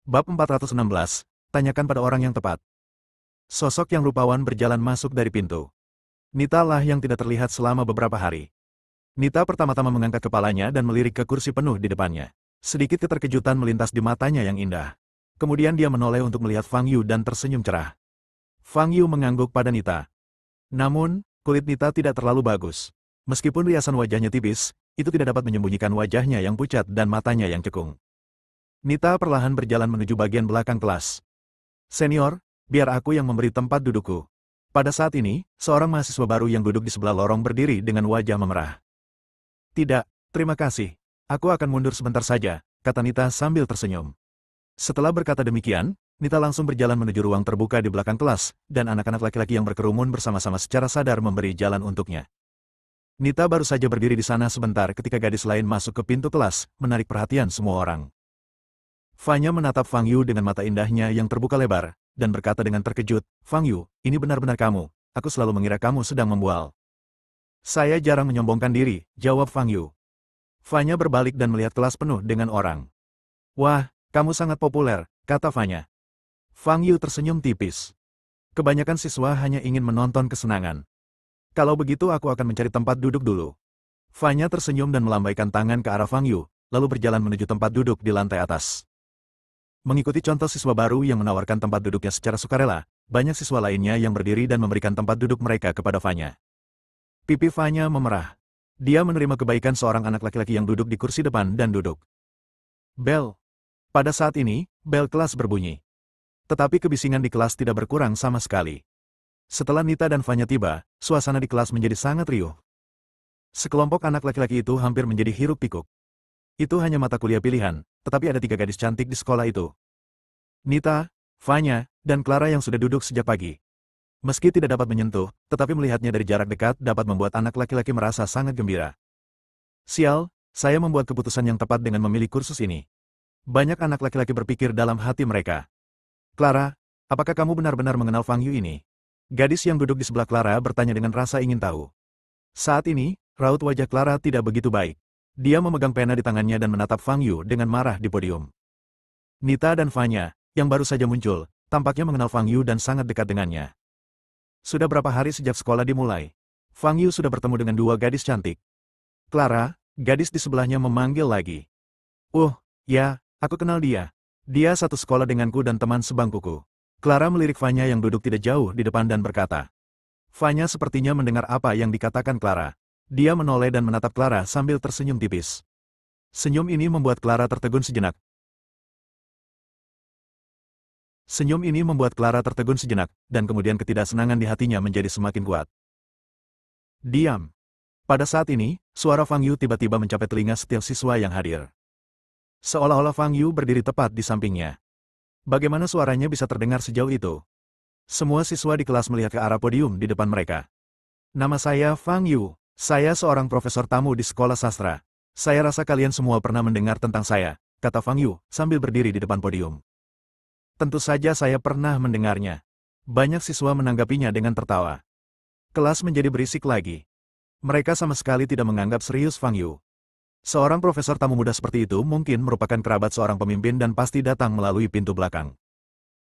Bab 416, tanyakan pada orang yang tepat. Sosok yang rupawan berjalan masuk dari pintu. Nita lah yang tidak terlihat selama beberapa hari. Nita pertama-tama mengangkat kepalanya dan melirik ke kursi penuh di depannya. Sedikit keterkejutan melintas di matanya yang indah. Kemudian dia menoleh untuk melihat Fang Yu dan tersenyum cerah. Fang Yu mengangguk pada Nita. Namun, kulit Nita tidak terlalu bagus. Meskipun riasan wajahnya tipis, itu tidak dapat menyembunyikan wajahnya yang pucat dan matanya yang cekung. Nita perlahan berjalan menuju bagian belakang kelas. Senior, biar aku yang memberi tempat dudukku. Pada saat ini, seorang mahasiswa baru yang duduk di sebelah lorong berdiri dengan wajah memerah. Tidak, terima kasih. Aku akan mundur sebentar saja, kata Nita sambil tersenyum. Setelah berkata demikian, Nita langsung berjalan menuju ruang terbuka di belakang kelas, dan anak-anak laki-laki yang berkerumun bersama-sama secara sadar memberi jalan untuknya. Nita baru saja berdiri di sana sebentar ketika gadis lain masuk ke pintu kelas, menarik perhatian semua orang. Fanya menatap Fang Yu dengan mata indahnya yang terbuka lebar, dan berkata dengan terkejut, Fang Yu, ini benar-benar kamu, aku selalu mengira kamu sedang membual. Saya jarang menyombongkan diri, jawab Fang Yu. Fanya berbalik dan melihat kelas penuh dengan orang. Wah, kamu sangat populer, kata Fanya. Fang Yu tersenyum tipis. Kebanyakan siswa hanya ingin menonton kesenangan. Kalau begitu aku akan mencari tempat duduk dulu. Fanya tersenyum dan melambaikan tangan ke arah Fang Yu, lalu berjalan menuju tempat duduk di lantai atas. Mengikuti contoh siswa baru yang menawarkan tempat duduknya secara sukarela, banyak siswa lainnya yang berdiri dan memberikan tempat duduk mereka kepada Fanya. Pipi Fanya memerah. Dia menerima kebaikan seorang anak laki-laki yang duduk di kursi depan dan duduk. Bel. Pada saat ini, bel kelas berbunyi. Tetapi kebisingan di kelas tidak berkurang sama sekali. Setelah Nita dan Fanya tiba, suasana di kelas menjadi sangat riuh. Sekelompok anak laki-laki itu hampir menjadi hiruk-pikuk. Itu hanya mata kuliah pilihan, tetapi ada 3 gadis cantik di sekolah itu. Nita, Fanya, dan Clara yang sudah duduk sejak pagi. Meski tidak dapat menyentuh, tetapi melihatnya dari jarak dekat dapat membuat anak laki-laki merasa sangat gembira. Sial, saya membuat keputusan yang tepat dengan memilih kursus ini. Banyak anak laki-laki berpikir dalam hati mereka. Clara, apakah kamu benar-benar mengenal Fang Yu ini? Gadis yang duduk di sebelah Clara bertanya dengan rasa ingin tahu. Saat ini, raut wajah Clara tidak begitu baik. Dia memegang pena di tangannya dan menatap Fang Yu dengan marah di podium. Nita dan Fanya, yang baru saja muncul, tampaknya mengenal Fang Yu dan sangat dekat dengannya. Sudah berapa hari sejak sekolah dimulai? Fang Yu sudah bertemu dengan 2 gadis cantik. Clara, gadis di sebelahnya memanggil lagi. Ya, aku kenal dia. Dia satu sekolah denganku dan teman sebangkuku. Clara melirik Fanya yang duduk tidak jauh di depan dan berkata. Fanya sepertinya mendengar apa yang dikatakan Clara. Dia menoleh dan menatap Clara sambil tersenyum tipis. Senyum ini membuat Clara tertegun sejenak. Dan kemudian ketidaksenangan di hatinya menjadi semakin kuat. Diam. Pada saat ini, suara Fang Yu tiba-tiba mencapai telinga setiap siswa yang hadir. Seolah-olah Fang Yu berdiri tepat di sampingnya. Bagaimana suaranya bisa terdengar sejauh itu? Semua siswa di kelas melihat ke arah podium di depan mereka. Nama saya Fang Yu. Saya seorang profesor tamu di sekolah sastra. Saya rasa kalian semua pernah mendengar tentang saya, kata Fang Yu, sambil berdiri di depan podium. Tentu saja saya pernah mendengarnya. Banyak siswa menanggapinya dengan tertawa. Kelas menjadi berisik lagi. Mereka sama sekali tidak menganggap serius Fang Yu. Seorang profesor tamu muda seperti itu mungkin merupakan kerabat seorang pemimpin dan pasti datang melalui pintu belakang.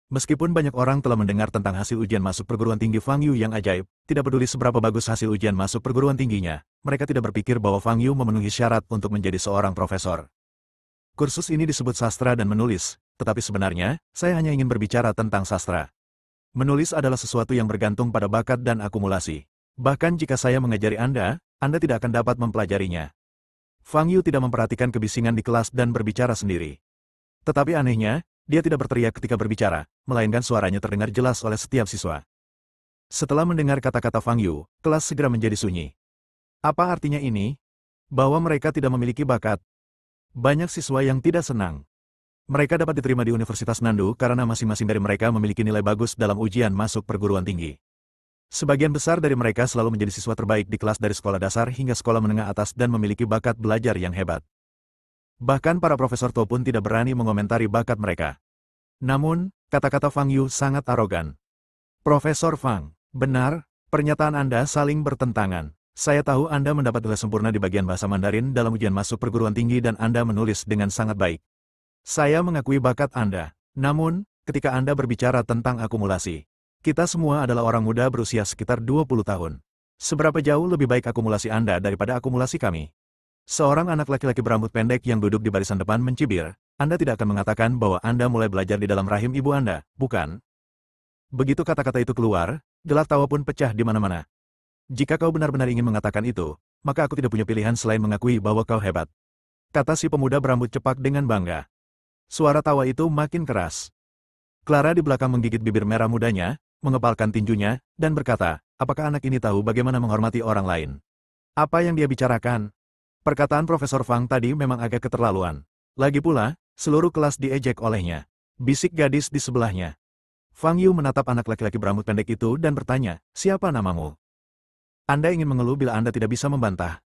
Meskipun banyak orang telah mendengar tentang hasil ujian masuk perguruan tinggi Fang Yu yang ajaib, tidak peduli seberapa bagus hasil ujian masuk perguruan tingginya, mereka tidak berpikir bahwa Fang Yu memenuhi syarat untuk menjadi seorang profesor. Kursus ini disebut sastra dan menulis, tetapi sebenarnya, saya hanya ingin berbicara tentang sastra. Menulis adalah sesuatu yang bergantung pada bakat dan akumulasi. Bahkan jika saya mengajari Anda tidak akan dapat mempelajarinya. Fang Yu tidak memperhatikan kebisingan di kelas dan berbicara sendiri. Tetapi anehnya, dia tidak berteriak ketika berbicara, melainkan suaranya terdengar jelas oleh setiap siswa. Setelah mendengar kata-kata Fang Yu, kelas segera menjadi sunyi. Apa artinya ini? Bahwa mereka tidak memiliki bakat. Banyak siswa yang tidak senang. Mereka dapat diterima di Universitas Nandu karena masing-masing dari mereka memiliki nilai bagus dalam ujian masuk perguruan tinggi. Sebagian besar dari mereka selalu menjadi siswa terbaik di kelas dari sekolah dasar hingga sekolah menengah atas dan memiliki bakat belajar yang hebat. Bahkan para profesor tua pun tidak berani mengomentari bakat mereka. Namun, kata-kata Fang Yu sangat arogan. Profesor Fang, benar, pernyataan Anda saling bertentangan. Saya tahu Anda mendapat nilai sempurna di bagian bahasa Mandarin dalam ujian masuk perguruan tinggi dan Anda menulis dengan sangat baik. Saya mengakui bakat Anda. Namun, ketika Anda berbicara tentang akumulasi, kita semua adalah orang muda berusia sekitar 20 tahun. Seberapa jauh lebih baik akumulasi Anda daripada akumulasi kami? Seorang anak laki-laki berambut pendek yang duduk di barisan depan mencibir, Anda tidak akan mengatakan bahwa Anda mulai belajar di dalam rahim ibu Anda, bukan? Begitu kata-kata itu keluar, gelak tawa pun pecah di mana-mana. Jika kau benar-benar ingin mengatakan itu, maka aku tidak punya pilihan selain mengakui bahwa kau hebat. Kata si pemuda berambut cepak dengan bangga. Suara tawa itu makin keras. Clara di belakang menggigit bibir merah mudanya, mengepalkan tinjunya, dan berkata, apakah anak ini tahu bagaimana menghormati orang lain? Apa yang dia bicarakan? Perkataan Profesor Fang tadi memang agak keterlaluan. Lagi pula, seluruh kelas diejek olehnya. Bisik gadis di sebelahnya. Fang Yu menatap anak laki-laki berambut pendek itu dan bertanya, siapa namamu? Anda ingin mengeluh bila Anda tidak bisa membantah.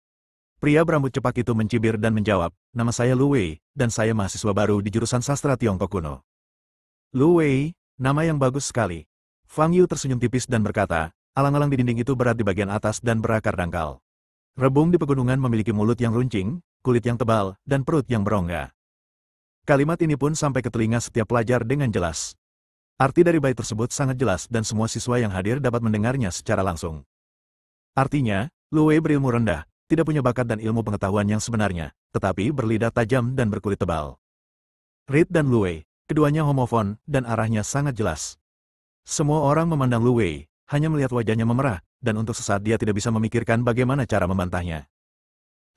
Pria berambut cepak itu mencibir dan menjawab, nama saya Lu Wei, dan saya mahasiswa baru di jurusan sastra Tiongkok kuno. Lu Wei, nama yang bagus sekali. Fang Yu tersenyum tipis dan berkata, alang-alang di dinding itu berat di bagian atas dan berakar dangkal. Rebung di pegunungan memiliki mulut yang runcing, kulit yang tebal, dan perut yang berongga. Kalimat ini pun sampai ke telinga setiap pelajar dengan jelas. Arti dari bait tersebut sangat jelas dan semua siswa yang hadir dapat mendengarnya secara langsung. Artinya, Lu Wei berilmu rendah, tidak punya bakat dan ilmu pengetahuan yang sebenarnya, tetapi berlidah tajam dan berkulit tebal. Reed dan Lu Wei, keduanya homofon, dan arahnya sangat jelas. Semua orang memandang Lu Wei, hanya melihat wajahnya memerah, dan untuk sesaat dia tidak bisa memikirkan bagaimana cara membantahnya.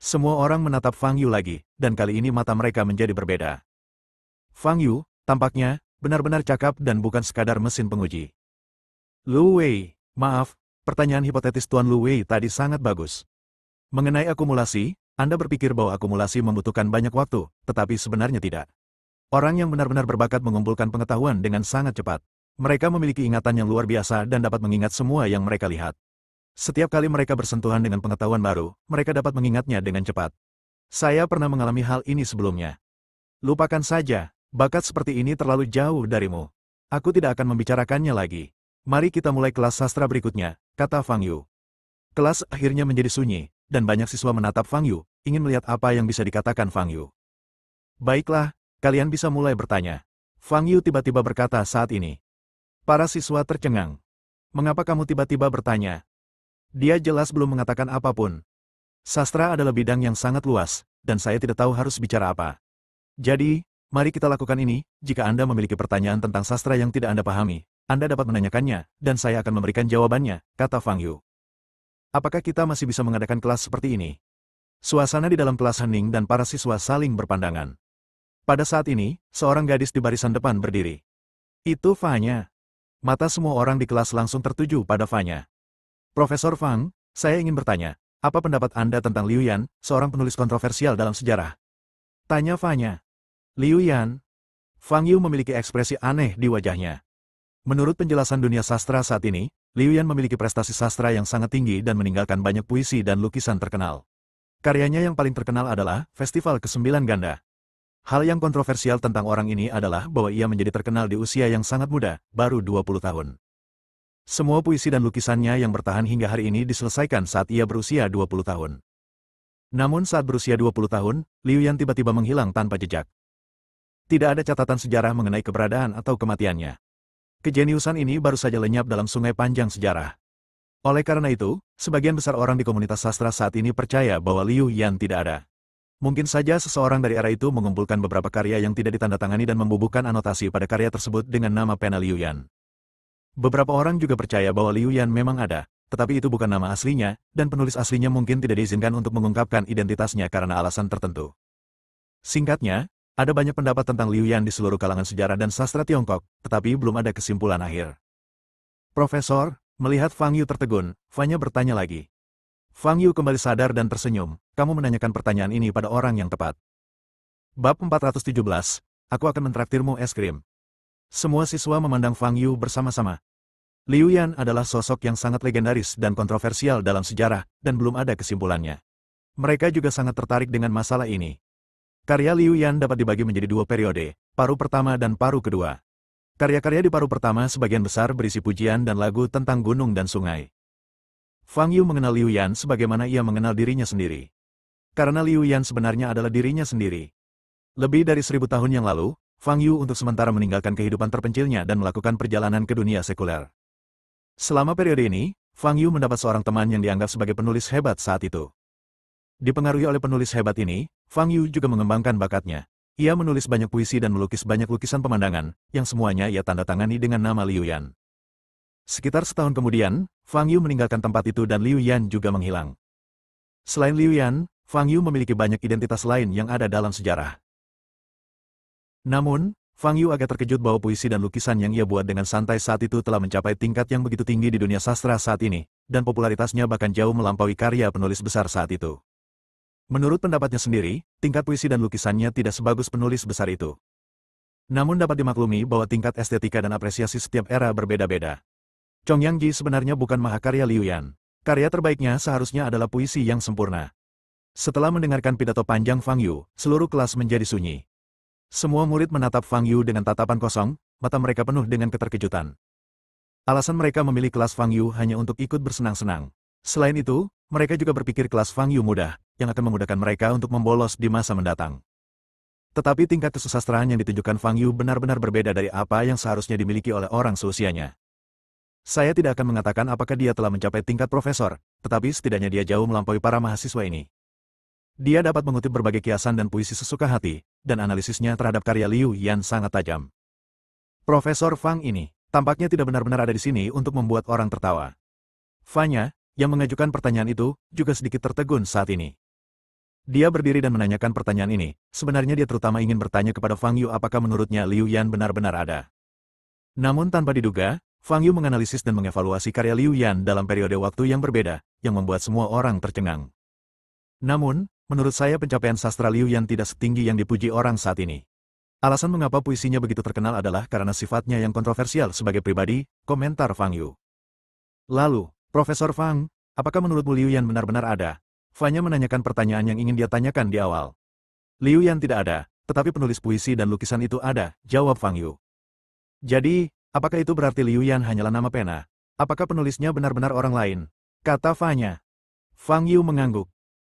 Semua orang menatap Fang Yu lagi, dan kali ini mata mereka menjadi berbeda. Fang Yu, tampaknya, benar-benar cakap dan bukan sekadar mesin penguji. Lu Wei, maaf, pertanyaan hipotetis Tuan Lu Wei tadi sangat bagus. Mengenai akumulasi, Anda berpikir bahwa akumulasi membutuhkan banyak waktu, tetapi sebenarnya tidak. Orang yang benar-benar berbakat mengumpulkan pengetahuan dengan sangat cepat. Mereka memiliki ingatan yang luar biasa dan dapat mengingat semua yang mereka lihat. Setiap kali mereka bersentuhan dengan pengetahuan baru, mereka dapat mengingatnya dengan cepat. Saya pernah mengalami hal ini sebelumnya. Lupakan saja, bakat seperti ini terlalu jauh darimu. Aku tidak akan membicarakannya lagi. Mari kita mulai kelas sastra berikutnya, kata Fang Yu. Kelas akhirnya menjadi sunyi, dan banyak siswa menatap Fang Yu, ingin melihat apa yang bisa dikatakan Fang Yu. Baiklah, kalian bisa mulai bertanya. Fang Yu tiba-tiba berkata saat ini. Para siswa tercengang. Mengapa kamu tiba-tiba bertanya? Dia jelas belum mengatakan apapun. Sastra adalah bidang yang sangat luas, dan saya tidak tahu harus bicara apa. Jadi, mari kita lakukan ini, jika Anda memiliki pertanyaan tentang sastra yang tidak Anda pahami, Anda dapat menanyakannya, dan saya akan memberikan jawabannya, kata Fang Yu. Apakah kita masih bisa mengadakan kelas seperti ini? Suasana di dalam kelas hening dan para siswa saling berpandangan. Pada saat ini, seorang gadis di barisan depan berdiri. Itu Fanya. Mata semua orang di kelas langsung tertuju pada Fanya. Profesor Fang, saya ingin bertanya, apa pendapat Anda tentang Liu Yan, seorang penulis kontroversial dalam sejarah? Tanya Fanya. Liu Yan. Fang Yu memiliki ekspresi aneh di wajahnya. Menurut penjelasan dunia sastra saat ini, Liu Yan memiliki prestasi sastra yang sangat tinggi dan meninggalkan banyak puisi dan lukisan terkenal. Karyanya yang paling terkenal adalah Festival Kesembilan Ganda. Hal yang kontroversial tentang orang ini adalah bahwa ia menjadi terkenal di usia yang sangat muda, baru 20 tahun. Semua puisi dan lukisannya yang bertahan hingga hari ini diselesaikan saat ia berusia 20 tahun. Namun saat berusia 20 tahun, Liu Yan tiba-tiba menghilang tanpa jejak. Tidak ada catatan sejarah mengenai keberadaan atau kematiannya. Kejeniusan ini baru saja lenyap dalam sungai panjang sejarah. Oleh karena itu, sebagian besar orang di komunitas sastra saat ini percaya bahwa Liu Yan tidak ada. Mungkin saja seseorang dari era itu mengumpulkan beberapa karya yang tidak ditandatangani dan membubuhkan anotasi pada karya tersebut dengan nama pena Liu Yan. Beberapa orang juga percaya bahwa Liu Yan memang ada, tetapi itu bukan nama aslinya, dan penulis aslinya mungkin tidak diizinkan untuk mengungkapkan identitasnya karena alasan tertentu. Singkatnya, ada banyak pendapat tentang Liu Yan di seluruh kalangan sejarah dan sastra Tiongkok, tetapi belum ada kesimpulan akhir. Profesor, melihat Fang Yu tertegun, Fanya bertanya lagi. Fang Yu kembali sadar dan tersenyum, kamu menanyakan pertanyaan ini pada orang yang tepat. Bab 417, aku akan mentraktirmu es krim. Semua siswa memandang Fang Yu bersama-sama. Liu Yan adalah sosok yang sangat legendaris dan kontroversial dalam sejarah, dan belum ada kesimpulannya. Mereka juga sangat tertarik dengan masalah ini. Karya Liu Yan dapat dibagi menjadi dua periode, paruh pertama dan paruh kedua. Karya-karya di paruh pertama sebagian besar berisi pujian dan lagu tentang gunung dan sungai. Fang Yu mengenal Liu Yan sebagaimana ia mengenal dirinya sendiri. Karena Liu Yan sebenarnya adalah dirinya sendiri. Lebih dari 1000 tahun yang lalu, Fang Yu untuk sementara meninggalkan kehidupan terpencilnya dan melakukan perjalanan ke dunia sekuler. Selama periode ini, Fang Yu mendapat seorang teman yang dianggap sebagai penulis hebat saat itu. Dipengaruhi oleh penulis hebat ini, Fang Yu juga mengembangkan bakatnya. Ia menulis banyak puisi dan melukis banyak lukisan pemandangan, yang semuanya ia tanda tangani dengan nama Liu Yan. Sekitar setahun kemudian, Fang Yu meninggalkan tempat itu dan Liu Yan juga menghilang. Selain Liu Yan, Fang Yu memiliki banyak identitas lain yang ada dalam sejarah. Namun, Fang Yu agak terkejut bahwa puisi dan lukisan yang ia buat dengan santai saat itu telah mencapai tingkat yang begitu tinggi di dunia sastra saat ini, dan popularitasnya bahkan jauh melampaui karya penulis besar saat itu. Menurut pendapatnya sendiri, tingkat puisi dan lukisannya tidak sebagus penulis besar itu. Namun dapat dimaklumi bahwa tingkat estetika dan apresiasi setiap era berbeda-beda. Chong Yang Ji sebenarnya bukan mahakarya Liu Yan. Karya terbaiknya seharusnya adalah puisi yang sempurna. Setelah mendengarkan pidato panjang Fang Yu, seluruh kelas menjadi sunyi. Semua murid menatap Fang Yu dengan tatapan kosong, mata mereka penuh dengan keterkejutan. Alasan mereka memilih kelas Fang Yu hanya untuk ikut bersenang-senang. Selain itu, mereka juga berpikir kelas Fang Yu mudah, yang akan memudahkan mereka untuk membolos di masa mendatang. Tetapi tingkat kesusastraan yang ditunjukkan Fang Yu benar-benar berbeda dari apa yang seharusnya dimiliki oleh orang seusianya. Saya tidak akan mengatakan apakah dia telah mencapai tingkat profesor, tetapi setidaknya dia jauh melampaui para mahasiswa ini. Dia dapat mengutip berbagai kiasan dan puisi sesuka hati, dan analisisnya terhadap karya Liu Yan sangat tajam. Profesor Fang ini, tampaknya tidak benar-benar ada di sini untuk membuat orang tertawa. Fanya, yang mengajukan pertanyaan itu, juga sedikit tertegun saat ini. Dia berdiri dan menanyakan pertanyaan ini, sebenarnya dia terutama ingin bertanya kepada Fang Yu apakah menurutnya Liu Yan benar-benar ada. Namun tanpa diduga, Fang Yu menganalisis dan mengevaluasi karya Liu Yan dalam periode waktu yang berbeda, yang membuat semua orang tercengang. Namun, menurut saya pencapaian sastra Liu Yan tidak setinggi yang dipuji orang saat ini. Alasan mengapa puisinya begitu terkenal adalah karena sifatnya yang kontroversial sebagai pribadi, komentar Fang Yu. Lalu, Profesor Fang, apakah menurutmu Liu Yan benar-benar ada? Fanya menanyakan pertanyaan yang ingin dia tanyakan di awal. Liu Yan tidak ada, tetapi penulis puisi dan lukisan itu ada, jawab Fang Yu. Jadi, apakah itu berarti Liu Yan hanyalah nama pena? Apakah penulisnya benar-benar orang lain? Kata Fanya. Fang Yu mengangguk.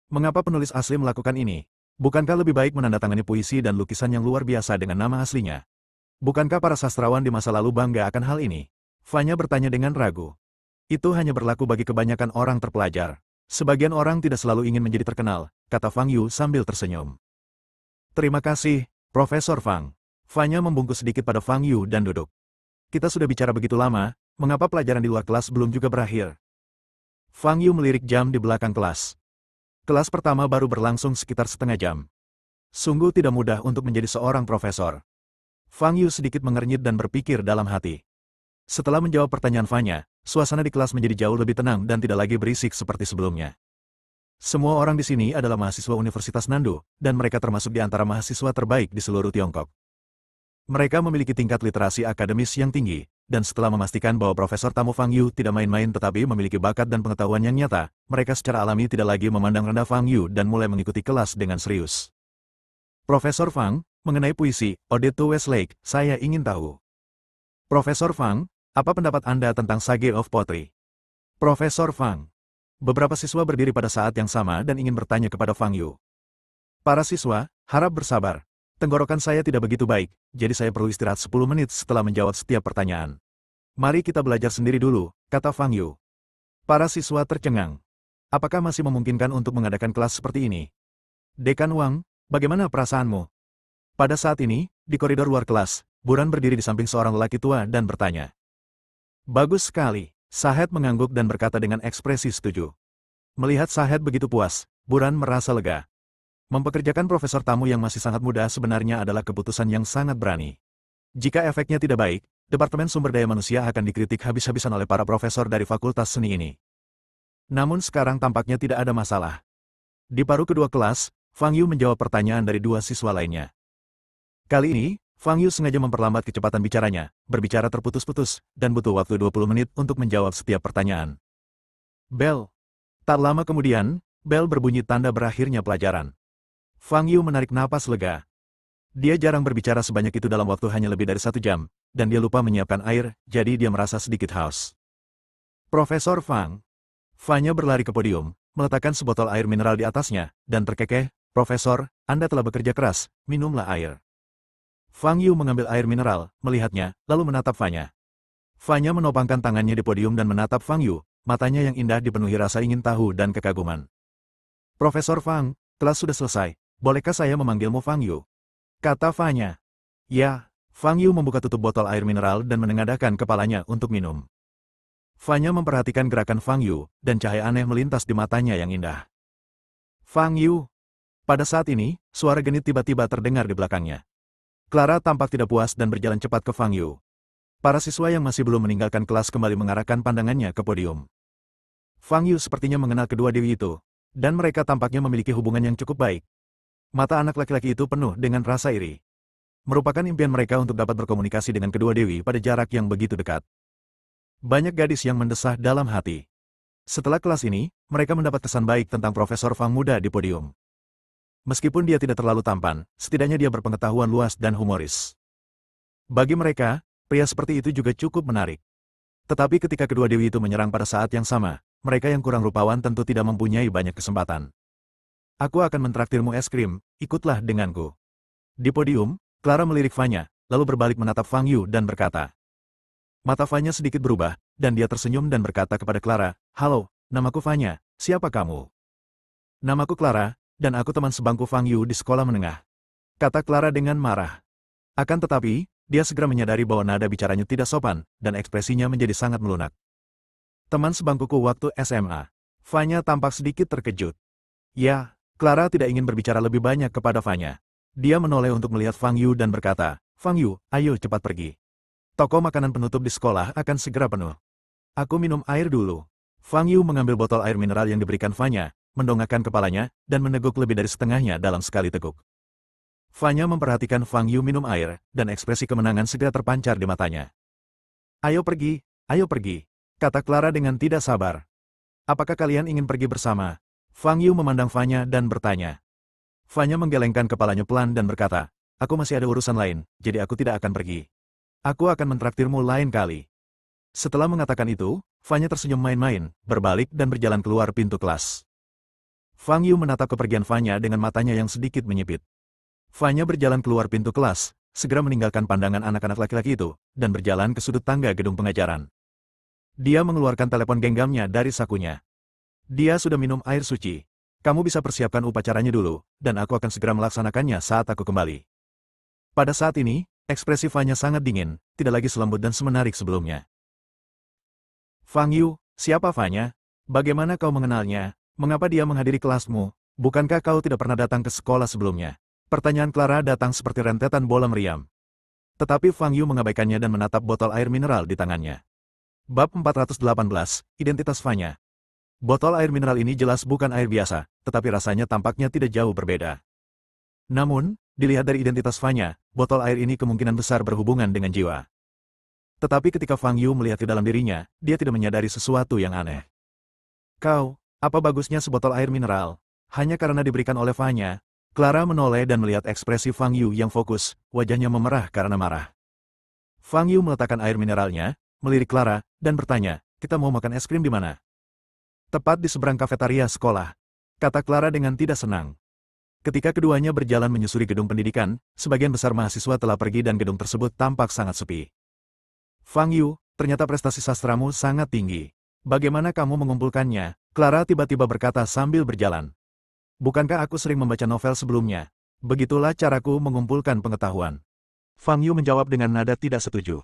Mengapa penulis asli melakukan ini? Bukankah lebih baik menandatangani puisi dan lukisan yang luar biasa dengan nama aslinya? Bukankah para sastrawan di masa lalu bangga akan hal ini? Fanya bertanya dengan ragu. Itu hanya berlaku bagi kebanyakan orang terpelajar. Sebagian orang tidak selalu ingin menjadi terkenal, kata Fang Yu sambil tersenyum. Terima kasih, Profesor Fang. Fanya membungkus sedikit pada Fang Yu dan duduk. Kita sudah bicara begitu lama, mengapa pelajaran di luar kelas belum juga berakhir? Fang Yu melirik jam di belakang kelas. Kelas pertama baru berlangsung sekitar setengah jam. Sungguh tidak mudah untuk menjadi seorang profesor. Fang Yu sedikit mengernyit dan berpikir dalam hati. Setelah menjawab pertanyaan Fanya, suasana di kelas menjadi jauh lebih tenang dan tidak lagi berisik seperti sebelumnya. Semua orang di sini adalah mahasiswa Universitas Nandu, dan mereka termasuk di antara mahasiswa terbaik di seluruh Tiongkok. Mereka memiliki tingkat literasi akademis yang tinggi, dan setelah memastikan bahwa Profesor tamu Fang Yu tidak main-main tetapi memiliki bakat dan pengetahuan yang nyata, mereka secara alami tidak lagi memandang rendah Fang Yu dan mulai mengikuti kelas dengan serius. Profesor Fang, mengenai puisi, Ode to Westlake, saya ingin tahu. Profesor Fang, apa pendapat Anda tentang Sage of Poetry? Profesor Fang. Beberapa siswa berdiri pada saat yang sama dan ingin bertanya kepada Fang Yu. Para siswa, harap bersabar. Tenggorokan saya tidak begitu baik, jadi saya perlu istirahat 10 menit setelah menjawab setiap pertanyaan. Mari kita belajar sendiri dulu, kata Fang Yu. Para siswa tercengang. Apakah masih memungkinkan untuk mengadakan kelas seperti ini? Dekan Wang, bagaimana perasaanmu? Pada saat ini, di koridor luar kelas, Buran berdiri di samping seorang lelaki tua dan bertanya. Bagus sekali, Sahed mengangguk dan berkata dengan ekspresi setuju. Melihat Sahed begitu puas, Buran merasa lega. Mempekerjakan profesor tamu yang masih sangat muda sebenarnya adalah keputusan yang sangat berani. Jika efeknya tidak baik, Departemen Sumber Daya Manusia akan dikritik habis-habisan oleh para profesor dari Fakultas Seni ini. Namun sekarang tampaknya tidak ada masalah. Di paruh kedua kelas, Fang Yu menjawab pertanyaan dari dua siswa lainnya. Kali ini, Fang Yu sengaja memperlambat kecepatan bicaranya, berbicara terputus-putus, dan butuh waktu 20 menit untuk menjawab setiap pertanyaan. Bel. Tak lama kemudian, bel berbunyi tanda berakhirnya pelajaran. Fang Yu menarik napas lega. Dia jarang berbicara sebanyak itu dalam waktu hanya lebih dari 1 jam, dan dia lupa menyiapkan air, jadi dia merasa sedikit haus. Profesor Fang. Fanya berlari ke podium, meletakkan sebotol air mineral di atasnya, dan terkekeh, Profesor, Anda telah bekerja keras, minumlah air. Fang Yu mengambil air mineral, melihatnya, lalu menatap Fanya. Fanya menopangkan tangannya di podium dan menatap Fang Yu, matanya yang indah dipenuhi rasa ingin tahu dan kekaguman. Profesor Fang, kelas sudah selesai, bolehkah saya memanggilmu Fang Yu? Kata Fanya. Ya, Fang Yu membuka tutup botol air mineral dan menengadahkan kepalanya untuk minum. Fanya memperhatikan gerakan Fang Yu, dan cahaya aneh melintas di matanya yang indah. Fang Yu. Pada saat ini, suara genit tiba-tiba terdengar di belakangnya. Clara tampak tidak puas dan berjalan cepat ke Fang Yu. Para siswa yang masih belum meninggalkan kelas kembali mengarahkan pandangannya ke podium. Fang Yu sepertinya mengenal kedua dewi itu, dan mereka tampaknya memiliki hubungan yang cukup baik. Mata anak laki-laki itu penuh dengan rasa iri. Merupakan impian mereka untuk dapat berkomunikasi dengan kedua dewi pada jarak yang begitu dekat. Banyak gadis yang mendesah dalam hati. Setelah kelas ini, mereka mendapat kesan baik tentang Profesor Fang muda di podium. Meskipun dia tidak terlalu tampan, setidaknya dia berpengetahuan luas dan humoris. Bagi mereka, pria seperti itu juga cukup menarik. Tetapi ketika kedua dewi itu menyerang pada saat yang sama, mereka yang kurang rupawan tentu tidak mempunyai banyak kesempatan. Aku akan mentraktirmu es krim, ikutlah denganku. Di podium, Clara melirik Fanya, lalu berbalik menatap Fang Yu dan berkata. Mata Fanya sedikit berubah, dan dia tersenyum dan berkata kepada Clara, "Halo, namaku Fanya, siapa kamu?" "Namaku Clara, dan aku teman sebangku Fang Yu di sekolah menengah," kata Clara dengan marah. Akan tetapi, dia segera menyadari bahwa nada bicaranya tidak sopan, dan ekspresinya menjadi sangat melunak. "Teman sebangkuku waktu SMA." Fanya tampak sedikit terkejut. Ya, Clara tidak ingin berbicara lebih banyak kepada Fanya. Dia menoleh untuk melihat Fang Yu dan berkata, "Fang Yu, ayo cepat pergi. Toko makanan penutup di sekolah akan segera penuh. Aku minum air dulu." Fang Yu mengambil botol air mineral yang diberikan Fanya, mendongakkan kepalanya, dan meneguk lebih dari setengahnya dalam sekali teguk. Fanya memperhatikan Fang Yu minum air, dan ekspresi kemenangan segera terpancar di matanya. ayo pergi, kata Clara dengan tidak sabar. "Apakah kalian ingin pergi bersama?" Fang Yu memandang Fanya dan bertanya. Fanya menggelengkan kepalanya pelan dan berkata, "Aku masih ada urusan lain, jadi aku tidak akan pergi. Aku akan mentraktirmu lain kali." Setelah mengatakan itu, Fanya tersenyum main-main, berbalik dan berjalan keluar pintu kelas. Fang Yu menatap kepergian Fanya dengan matanya yang sedikit menyipit. Fanya berjalan keluar pintu kelas, segera meninggalkan pandangan anak-anak laki-laki itu, dan berjalan ke sudut tangga gedung pengajaran. Dia mengeluarkan telepon genggamnya dari sakunya. Dia sudah minum air suci. "Kamu bisa persiapkan upacaranya dulu, dan aku akan segera melaksanakannya saat aku kembali." Pada saat ini, ekspresi Fanya sangat dingin, tidak lagi selembut dan semenarik sebelumnya. "Fang Yu, siapa Fanya? Bagaimana kau mengenalnya? Mengapa dia menghadiri kelasmu? Bukankah kau tidak pernah datang ke sekolah sebelumnya?" Pertanyaan Clara datang seperti rentetan bola meriam. Tetapi Fang Yu mengabaikannya dan menatap botol air mineral di tangannya. Bab 418, Identitas Fanya. Botol air mineral ini jelas bukan air biasa, tetapi rasanya tampaknya tidak jauh berbeda. Namun, dilihat dari identitas Fanya, botol air ini kemungkinan besar berhubungan dengan jiwa. Tetapi ketika Fang Yu melihat ke dalam dirinya, dia tidak menyadari sesuatu yang aneh. "Kau, apa bagusnya sebotol air mineral?" Hanya karena diberikan oleh Fanya, Clara menoleh dan melihat ekspresi Fang Yu yang fokus, wajahnya memerah karena marah. Fang Yu meletakkan air mineralnya, melirik Clara, dan bertanya, "Kita mau makan es krim di mana?" "Tepat di seberang kafetaria sekolah," kata Clara dengan tidak senang. Ketika keduanya berjalan menyusuri gedung pendidikan, sebagian besar mahasiswa telah pergi dan gedung tersebut tampak sangat sepi. "Fang Yu, ternyata prestasi sastramu sangat tinggi. Bagaimana kamu mengumpulkannya?" Clara tiba-tiba berkata sambil berjalan. "Bukankah aku sering membaca novel sebelumnya? Begitulah caraku mengumpulkan pengetahuan." Fang Yu menjawab dengan nada tidak setuju.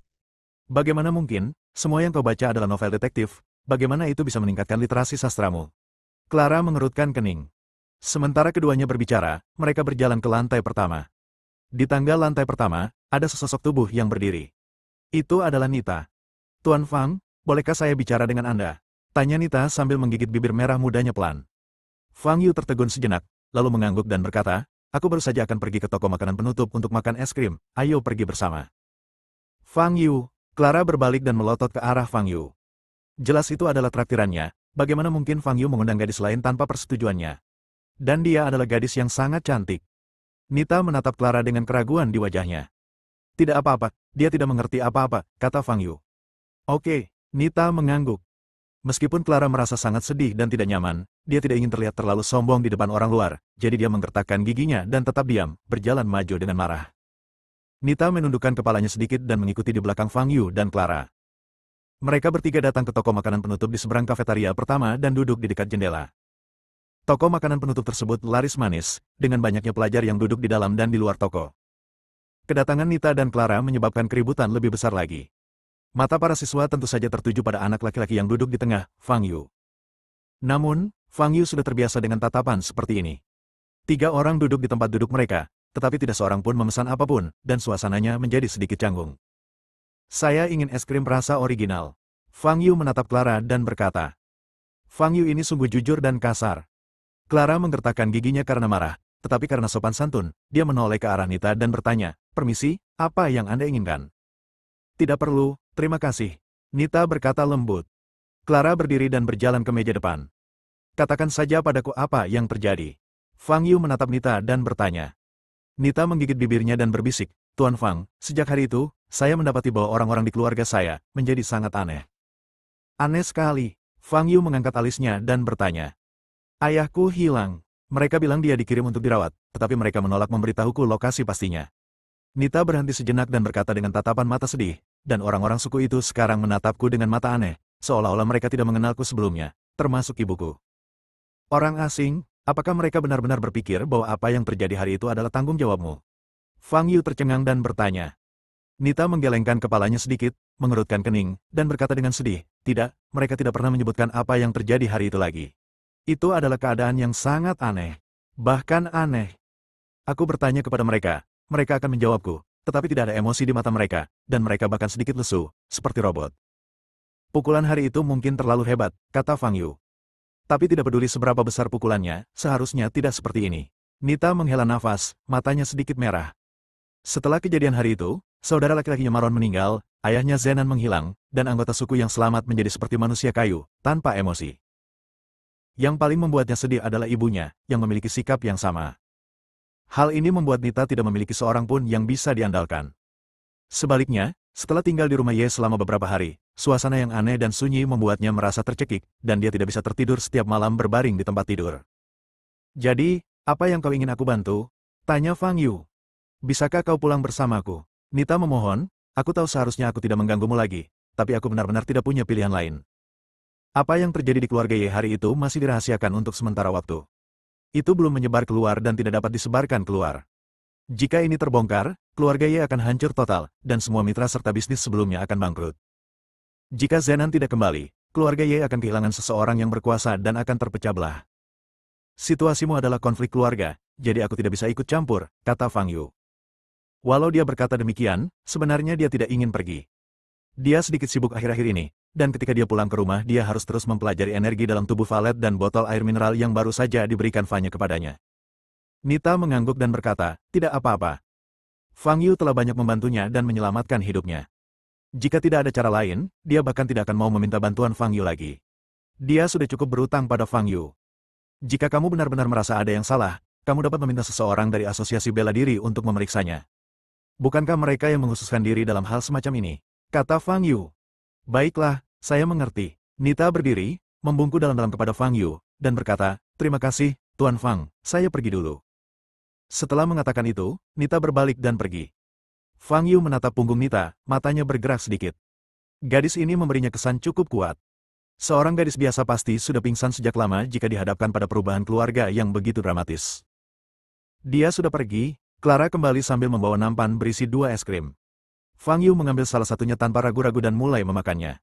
"Bagaimana mungkin? Semua yang kau baca adalah novel detektif. Bagaimana itu bisa meningkatkan literasi sastramu?" Clara mengerutkan kening. Sementara keduanya berbicara, mereka berjalan ke lantai pertama. Di tangga lantai pertama, ada sesosok tubuh yang berdiri. Itu adalah Nita. "Tuan Fang, bolehkah saya bicara dengan Anda?" tanya Nita sambil menggigit bibir merah mudanya pelan. Fang Yu tertegun sejenak, lalu mengangguk dan berkata, "Aku baru saja akan pergi ke toko makanan penutup untuk makan es krim, ayo pergi bersama." "Fang Yu," Clara berbalik dan melotot ke arah Fang Yu. Jelas itu adalah traktirannya, bagaimana mungkin Fang Yu mengundang gadis lain tanpa persetujuannya? Dan dia adalah gadis yang sangat cantik. Nita menatap Clara dengan keraguan di wajahnya. "Tidak apa-apa, dia tidak mengerti apa-apa," kata Fang Yu. "Oke," Nita mengangguk. Meskipun Clara merasa sangat sedih dan tidak nyaman, dia tidak ingin terlihat terlalu sombong di depan orang luar, jadi dia menggertakkan giginya dan tetap diam, berjalan maju dengan marah. Nita menundukkan kepalanya sedikit dan mengikuti di belakang Fang Yu dan Clara. Mereka bertiga datang ke toko makanan penutup di seberang kafetaria pertama dan duduk di dekat jendela. Toko makanan penutup tersebut laris manis, dengan banyaknya pelajar yang duduk di dalam dan di luar toko. Kedatangan Nita dan Clara menyebabkan keributan lebih besar lagi. Mata para siswa tentu saja tertuju pada anak laki-laki yang duduk di tengah, Fang Yu. Namun, Fang Yu sudah terbiasa dengan tatapan seperti ini. 3 orang duduk di tempat duduk mereka, tetapi tidak seorang pun memesan apapun, dan suasananya menjadi sedikit canggung. Saya ingin es krim rasa original. Fang Yu menatap Clara dan berkata. Fang Yu ini sungguh jujur dan kasar. Clara menggertakkan giginya karena marah, tetapi karena sopan santun, dia menoleh ke arah Nita dan bertanya, permisi, apa yang Anda inginkan? Tidak perlu, terima kasih. Nita berkata lembut. Clara berdiri dan berjalan ke meja depan. Katakan saja padaku apa yang terjadi. Fang Yu menatap Nita dan bertanya. Nita menggigit bibirnya dan berbisik, Tuan Fang, sejak hari itu, saya mendapati bahwa orang-orang di keluarga saya menjadi sangat aneh. Aneh sekali. Fang Yu mengangkat alisnya dan bertanya. Ayahku hilang. Mereka bilang dia dikirim untuk dirawat, tetapi mereka menolak memberitahuku lokasi pastinya. Nita berhenti sejenak dan berkata dengan tatapan mata sedih, dan orang-orang suku itu sekarang menatapku dengan mata aneh, seolah-olah mereka tidak mengenalku sebelumnya, termasuk ibuku. Orang asing, apakah mereka benar-benar berpikir bahwa apa yang terjadi hari itu adalah tanggung jawabmu? Fang Yu tercengang dan bertanya. Nita menggelengkan kepalanya sedikit, mengerutkan kening, dan berkata dengan sedih, tidak, mereka tidak pernah menyebutkan apa yang terjadi hari itu lagi. Itu adalah keadaan yang sangat aneh. Bahkan aneh. Aku bertanya kepada mereka akan menjawabku, tetapi tidak ada emosi di mata mereka, dan mereka bahkan sedikit lesu, seperti robot. Pukulan hari itu mungkin terlalu hebat, kata Fang Yu. Tapi tidak peduli seberapa besar pukulannya, seharusnya tidak seperti ini. Nita menghela nafas, matanya sedikit merah. Setelah kejadian hari itu, saudara laki-lakinya Maron meninggal, ayahnya Zenan menghilang, dan anggota suku yang selamat menjadi seperti manusia kayu, tanpa emosi. Yang paling membuatnya sedih adalah ibunya, yang memiliki sikap yang sama. Hal ini membuat Nita tidak memiliki seorang pun yang bisa diandalkan. Sebaliknya, setelah tinggal di rumah Ye selama beberapa hari, suasana yang aneh dan sunyi membuatnya merasa tercekik, dan dia tidak bisa tertidur setiap malam berbaring di tempat tidur. Jadi, apa yang kau ingin aku bantu? Tanya Fang Yu. Bisakah kau pulang bersamaku? Nita memohon, aku tahu seharusnya aku tidak mengganggumu lagi, tapi aku benar-benar tidak punya pilihan lain. Apa yang terjadi di keluarga Ye hari itu masih dirahasiakan untuk sementara waktu. Itu belum menyebar keluar dan tidak dapat disebarkan keluar. Jika ini terbongkar, keluarga Ye akan hancur total, dan semua mitra serta bisnis sebelumnya akan bangkrut. Jika Zenan tidak kembali, keluarga Ye akan kehilangan seseorang yang berkuasa dan akan terpecah belah. Situasimu adalah konflik keluarga, jadi aku tidak bisa ikut campur, kata Fang Yu. Walau dia berkata demikian, sebenarnya dia tidak ingin pergi. Dia sedikit sibuk akhir-akhir ini, dan ketika dia pulang ke rumah dia harus terus mempelajari energi dalam tubuh Valet dan botol air mineral yang baru saja diberikan Fanya kepadanya. Nita mengangguk dan berkata, tidak apa-apa. Fang Yu telah banyak membantunya dan menyelamatkan hidupnya. Jika tidak ada cara lain, dia bahkan tidak akan mau meminta bantuan Fang Yu lagi. Dia sudah cukup berutang pada Fang Yu. Jika kamu benar-benar merasa ada yang salah, kamu dapat meminta seseorang dari asosiasi bela diri untuk memeriksanya. Bukankah mereka yang menghususkan diri dalam hal semacam ini? Kata Fang Yu. Baiklah, saya mengerti. Nita berdiri, membungkuk dalam-dalam kepada Fang Yu, dan berkata, terima kasih, Tuan Fang, saya pergi dulu. Setelah mengatakan itu, Nita berbalik dan pergi. Fang Yu menatap punggung Nita, matanya bergerak sedikit. Gadis ini memberinya kesan cukup kuat. Seorang gadis biasa pasti sudah pingsan sejak lama jika dihadapkan pada perubahan keluarga yang begitu dramatis. Dia sudah pergi, Clara kembali sambil membawa nampan berisi 2 es krim. Fang Yu mengambil salah satunya tanpa ragu-ragu dan mulai memakannya.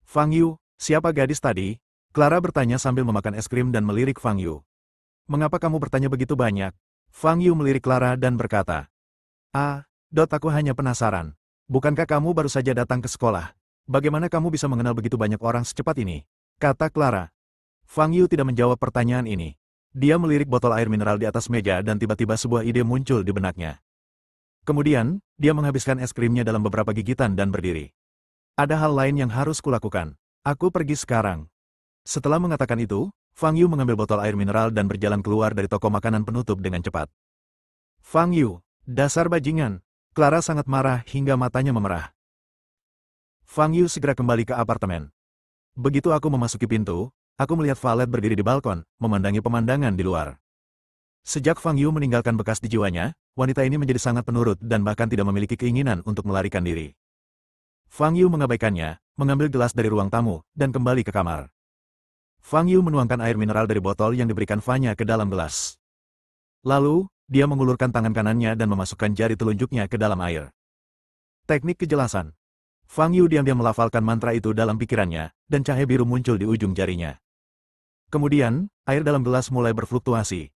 Fang Yu, siapa gadis tadi? Clara bertanya sambil memakan es krim dan melirik Fang Yu. Mengapa kamu bertanya begitu banyak? Fang Yu melirik Clara dan berkata. Aku hanya penasaran. Bukankah kamu baru saja datang ke sekolah? Bagaimana kamu bisa mengenal begitu banyak orang secepat ini? Kata Clara. Fang Yu tidak menjawab pertanyaan ini. Dia melirik botol air mineral di atas meja dan tiba-tiba sebuah ide muncul di benaknya. Kemudian, dia menghabiskan es krimnya dalam beberapa gigitan dan berdiri. Ada hal lain yang harus kulakukan. Aku pergi sekarang. Setelah mengatakan itu, Fang Yu mengambil botol air mineral dan berjalan keluar dari toko makanan penutup dengan cepat. Fang Yu, dasar bajingan. Clara sangat marah hingga matanya memerah. Fang Yu segera kembali ke apartemen. Begitu aku memasuki pintu, aku melihat Valet berdiri di balkon, memandangi pemandangan di luar. Sejak Fang Yu meninggalkan bekas di jiwanya, wanita ini menjadi sangat penurut dan bahkan tidak memiliki keinginan untuk melarikan diri. Fang Yu mengabaikannya, mengambil gelas dari ruang tamu, dan kembali ke kamar. Fang Yu menuangkan air mineral dari botol yang diberikan Fanya ke dalam gelas. Lalu, dia mengulurkan tangan kanannya dan memasukkan jari telunjuknya ke dalam air. Teknik kejelasan. Fang Yu diam-diam melafalkan mantra itu dalam pikirannya, dan cahaya biru muncul di ujung jarinya. Kemudian, air dalam gelas mulai berfluktuasi.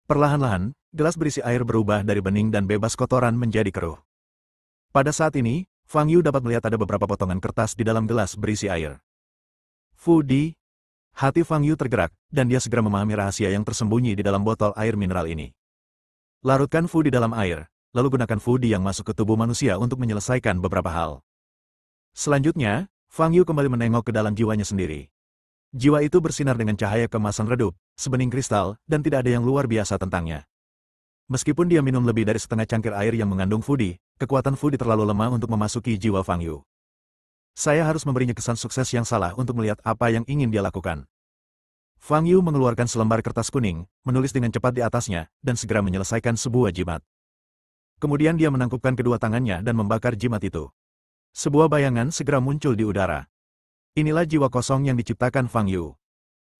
Perlahan-lahan, gelas berisi air berubah dari bening dan bebas kotoran menjadi keruh. Pada saat ini, Fang Yu dapat melihat ada beberapa potongan kertas di dalam gelas berisi air. Fu Di. Hati Fang Yu tergerak, dan dia segera memahami rahasia yang tersembunyi di dalam botol air mineral ini. Larutkan Fu di dalam air, lalu gunakan Fu Di yang masuk ke tubuh manusia untuk menyelesaikan beberapa hal. Selanjutnya, Fang Yu kembali menengok ke dalam jiwanya sendiri. Jiwa itu bersinar dengan cahaya kemasan redup, sebening kristal, dan tidak ada yang luar biasa tentangnya. Meskipun dia minum lebih dari setengah cangkir air yang mengandung Fu Di, kekuatan Fu Di terlalu lemah untuk memasuki jiwa Fang Yu. Saya harus memberinya kesan sukses yang salah untuk melihat apa yang ingin dia lakukan. Fang Yu mengeluarkan selembar kertas kuning, menulis dengan cepat di atasnya, dan segera menyelesaikan sebuah jimat. Kemudian dia menangkupkan kedua tangannya dan membakar jimat itu. Sebuah bayangan segera muncul di udara. Inilah jiwa kosong yang diciptakan Fang Yu.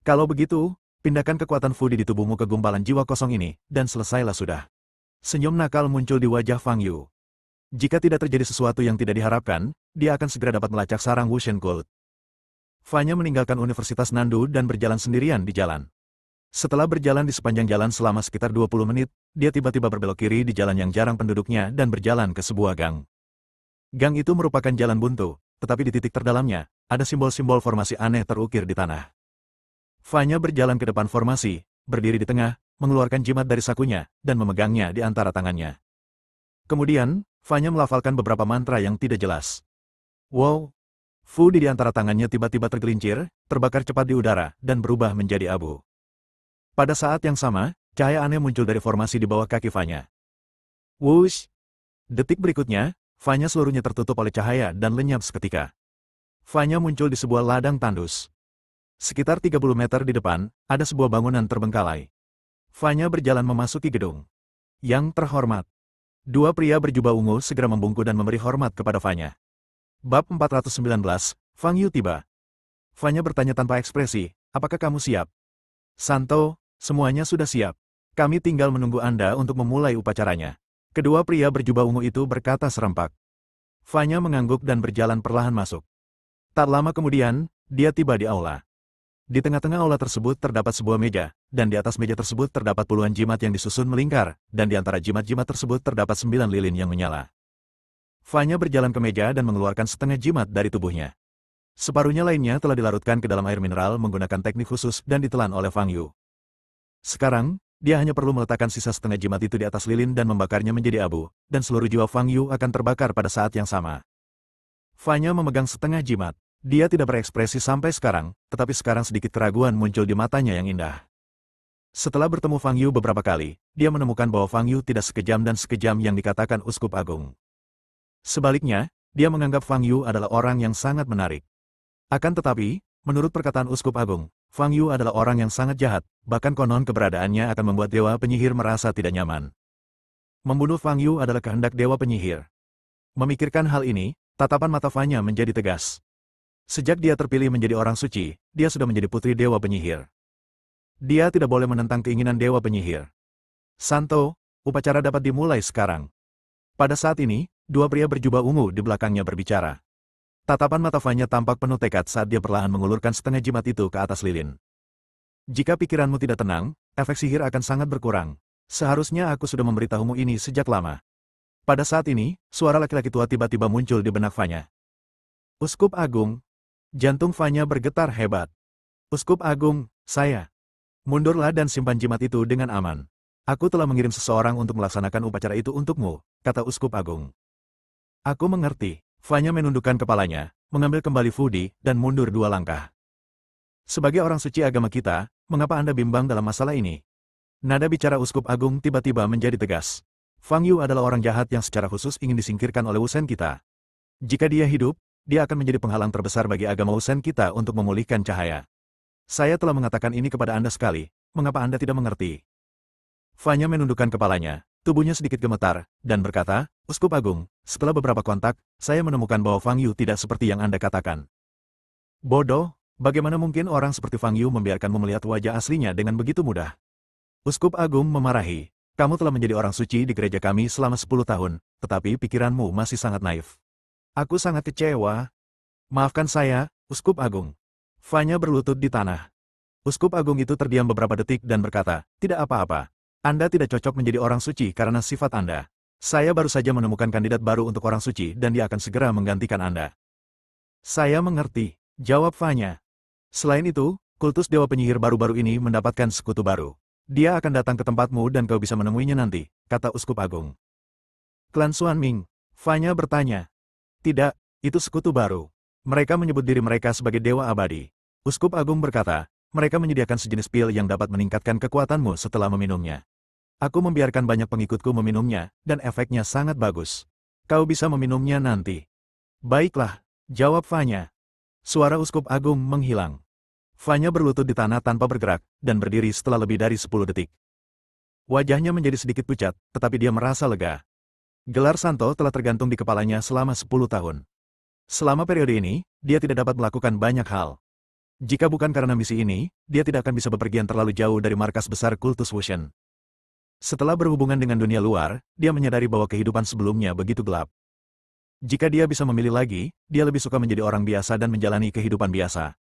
Kalau begitu, pindahkan kekuatan Fu Di tubuhmu ke gumpalan jiwa kosong ini, dan selesailah sudah. Senyum nakal muncul di wajah Fang Yu. Jika tidak terjadi sesuatu yang tidak diharapkan, dia akan segera dapat melacak sarang Wushen Gold. Fanya meninggalkan Universitas Nandu dan berjalan sendirian di jalan. Setelah berjalan di sepanjang jalan selama sekitar 20 menit, dia tiba-tiba berbelok kiri di jalan yang jarang penduduknya dan berjalan ke sebuah gang. Gang itu merupakan jalan buntu, tetapi di titik terdalamnya, ada simbol-simbol formasi aneh terukir di tanah. Fanya berjalan ke depan formasi, berdiri di tengah, mengeluarkan jimat dari sakunya, dan memegangnya di antara tangannya. Kemudian, Fanya melafalkan beberapa mantra yang tidak jelas. Wow! Fu Di antara tangannya tiba-tiba tergelincir, terbakar cepat di udara, dan berubah menjadi abu. Pada saat yang sama, cahaya aneh muncul dari formasi di bawah kaki Fanya. Wush! Detik berikutnya, Fanya seluruhnya tertutup oleh cahaya dan lenyap seketika. Fanya muncul di sebuah ladang tandus. Sekitar 30 meter di depan, ada sebuah bangunan terbengkalai. Fanya berjalan memasuki gedung. Yang terhormat. Dua pria berjubah ungu segera membungkuk dan memberi hormat kepada Fanya. Bab 419, Fang Yu tiba. Fanya bertanya tanpa ekspresi, apakah kamu siap? Santo, semuanya sudah siap. Kami tinggal menunggu Anda untuk memulai upacaranya. Kedua pria berjubah ungu itu berkata serempak. Fanya mengangguk dan berjalan perlahan masuk. Tak lama kemudian, dia tiba di aula. Di tengah-tengah aula tersebut terdapat sebuah meja, dan di atas meja tersebut terdapat puluhan jimat yang disusun melingkar, dan di antara jimat-jimat tersebut terdapat 9 lilin yang menyala. Fanya berjalan ke meja dan mengeluarkan setengah jimat dari tubuhnya. Separuhnya lainnya telah dilarutkan ke dalam air mineral menggunakan teknik khusus dan ditelan oleh Fang Yu. Sekarang, dia hanya perlu meletakkan sisa setengah jimat itu di atas lilin dan membakarnya menjadi abu, dan seluruh jiwa Fang Yu akan terbakar pada saat yang sama. Fanya memegang setengah jimat. Dia tidak berekspresi sampai sekarang, tetapi sekarang sedikit keraguan muncul di matanya yang indah. Setelah bertemu Fang Yu beberapa kali, dia menemukan bahwa Fang Yu tidak sekejam dan sekejam yang dikatakan Uskup Agung. Sebaliknya, dia menganggap Fang Yu adalah orang yang sangat menarik. Akan tetapi, menurut perkataan Uskup Agung, Fang Yu adalah orang yang sangat jahat, bahkan konon keberadaannya akan membuat dewa penyihir merasa tidak nyaman. Membunuh Fang Yu adalah kehendak dewa penyihir. Memikirkan hal ini, tatapan mata Fanya menjadi tegas. Sejak dia terpilih menjadi orang suci, dia sudah menjadi putri dewa penyihir. Dia tidak boleh menentang keinginan dewa penyihir. Santo, upacara dapat dimulai sekarang. Pada saat ini, dua pria berjubah ungu di belakangnya berbicara. Tatapan mata Fanya tampak penuh tekad saat dia perlahan mengulurkan setengah jimat itu ke atas lilin. Jika pikiranmu tidak tenang, efek sihir akan sangat berkurang. Seharusnya aku sudah memberitahumu ini sejak lama. Pada saat ini, suara laki-laki tua tiba-tiba muncul di benak Fanya. Uskup Agung. Jantung Fanya bergetar hebat. Uskup Agung, saya. Mundurlah dan simpan jimat itu dengan aman. Aku telah mengirim seseorang untuk melaksanakan upacara itu untukmu, kata Uskup Agung. Aku mengerti. Fanya menundukkan kepalanya, mengambil kembali Fu Di, dan mundur 2 langkah. Sebagai orang suci agama kita, mengapa Anda bimbang dalam masalah ini? Nada bicara Uskup Agung tiba-tiba menjadi tegas. Fang Yu adalah orang jahat yang secara khusus ingin disingkirkan oleh Wusen kita. Jika dia hidup, dia akan menjadi penghalang terbesar bagi agama Wusen kita untuk memulihkan cahaya. Saya telah mengatakan ini kepada Anda sekali, mengapa Anda tidak mengerti? Fanya menundukkan kepalanya, tubuhnya sedikit gemetar, dan berkata, Uskup Agung, setelah beberapa kontak, saya menemukan bahwa Fang Yu tidak seperti yang Anda katakan. Bodoh, bagaimana mungkin orang seperti Fang Yu membiarkanmu melihat wajah aslinya dengan begitu mudah? Uskup Agung memarahi, kamu telah menjadi orang suci di gereja kami selama 10 tahun, tetapi pikiranmu masih sangat naif. Aku sangat kecewa. Maafkan saya, Uskup Agung. Fanya berlutut di tanah. Uskup Agung itu terdiam beberapa detik dan berkata, tidak apa-apa. Anda tidak cocok menjadi orang suci karena sifat Anda. Saya baru saja menemukan kandidat baru untuk orang suci dan dia akan segera menggantikan Anda. Saya mengerti, jawab Fanya. Selain itu, kultus Dewa Penyihir baru-baru ini mendapatkan sekutu baru. Dia akan datang ke tempatmu dan kau bisa menemuinya nanti, kata Uskup Agung. Klan Xuan Ming, Fanya bertanya. Tidak, itu sekutu baru. Mereka menyebut diri mereka sebagai Dewa Abadi. Uskup Agung berkata, mereka menyediakan sejenis pil yang dapat meningkatkan kekuatanmu setelah meminumnya. Aku membiarkan banyak pengikutku meminumnya, dan efeknya sangat bagus. Kau bisa meminumnya nanti. Baiklah, jawab Fanya. Suara Uskup Agung menghilang. Fanya berlutut di tanah tanpa bergerak, dan berdiri setelah lebih dari 10 detik. Wajahnya menjadi sedikit pucat, tetapi dia merasa lega. Gelar Santo telah tergantung di kepalanya selama 10 tahun. Selama periode ini, dia tidak dapat melakukan banyak hal. Jika bukan karena misi ini, dia tidak akan bisa bepergian terlalu jauh dari markas besar kultus Wushen. Setelah berhubungan dengan dunia luar, dia menyadari bahwa kehidupan sebelumnya begitu gelap. Jika dia bisa memilih lagi, dia lebih suka menjadi orang biasa dan menjalani kehidupan biasa.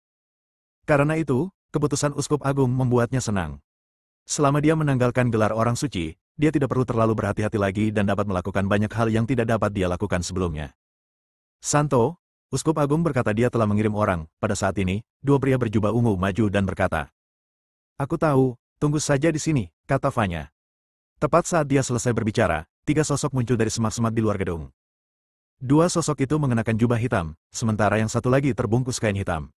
Karena itu, keputusan Uskup Agung membuatnya senang. Selama dia menanggalkan gelar orang suci, dia tidak perlu terlalu berhati-hati lagi dan dapat melakukan banyak hal yang tidak dapat dia lakukan sebelumnya. Santo, Uskup Agung berkata dia telah mengirim orang. Pada saat ini, dua pria berjubah ungu maju dan berkata, aku tahu, tunggu saja di sini, kata Fanya. Tepat saat dia selesai berbicara, tiga sosok muncul dari semak-semak di luar gedung. Dua sosok itu mengenakan jubah hitam, sementara yang satu lagi terbungkus kain hitam.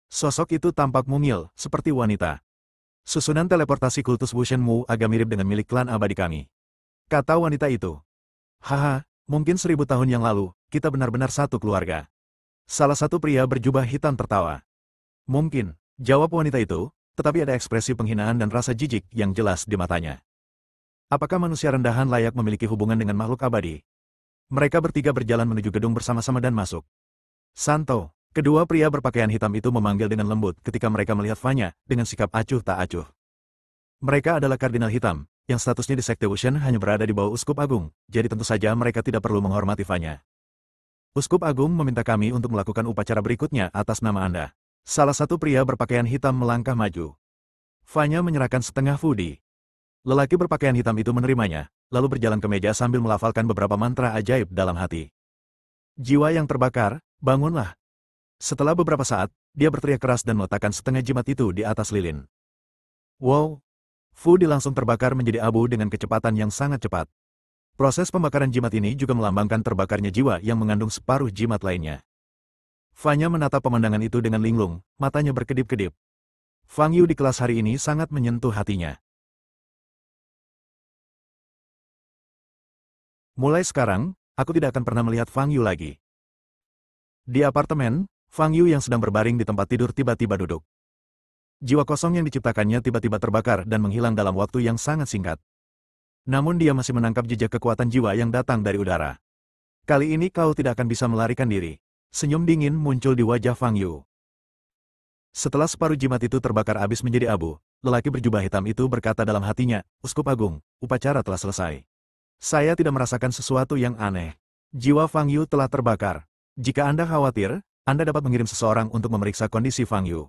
Sosok itu tampak mungil, seperti wanita. Susunan teleportasi kultus Wushenmu agak mirip dengan milik klan abadi kami. Kata wanita itu. Haha, mungkin 1000 tahun yang lalu, kita benar-benar satu keluarga. Salah satu pria berjubah hitam tertawa. Mungkin, jawab wanita itu, tetapi ada ekspresi penghinaan dan rasa jijik yang jelas di matanya. Apakah manusia rendahan layak memiliki hubungan dengan makhluk abadi? Mereka bertiga berjalan menuju gedung bersama-sama dan masuk. Santo, kedua pria berpakaian hitam itu memanggil dengan lembut ketika mereka melihat Fanya dengan sikap acuh tak acuh. Mereka adalah Kardinal Hitam, yang statusnya di Sekte Wushen hanya berada di bawah Uskup Agung, jadi tentu saja mereka tidak perlu menghormati Fanya. Uskup Agung meminta kami untuk melakukan upacara berikutnya atas nama Anda. Salah satu pria berpakaian hitam melangkah maju. Fanya menyerahkan setengah fudi. Lelaki berpakaian hitam itu menerimanya, lalu berjalan ke meja sambil melafalkan beberapa mantra ajaib dalam hati. Jiwa yang terbakar, bangunlah. Setelah beberapa saat, dia berteriak keras dan meletakkan setengah jimat itu di atas lilin. Wow! Fudi langsung terbakar menjadi abu dengan kecepatan yang sangat cepat. Proses pembakaran jimat ini juga melambangkan terbakarnya jiwa yang mengandung separuh jimat lainnya. Fanya menatap pemandangan itu dengan linglung, matanya berkedip-kedip. Fang Yu di kelas hari ini sangat menyentuh hatinya. Mulai sekarang, aku tidak akan pernah melihat Fang Yu lagi. Di apartemen, Fang Yu yang sedang berbaring di tempat tidur tiba-tiba duduk. Jiwa kosong yang diciptakannya tiba-tiba terbakar dan menghilang dalam waktu yang sangat singkat. Namun dia masih menangkap jejak kekuatan jiwa yang datang dari udara. Kali ini kau tidak akan bisa melarikan diri. Senyum dingin muncul di wajah Fang Yu. Setelah separuh jimat itu terbakar habis menjadi abu, lelaki berjubah hitam itu berkata dalam hatinya, Uskup Agung, upacara telah selesai. Saya tidak merasakan sesuatu yang aneh. Jiwa Fang Yu telah terbakar. Jika Anda khawatir, Anda dapat mengirim seseorang untuk memeriksa kondisi Fang Yu.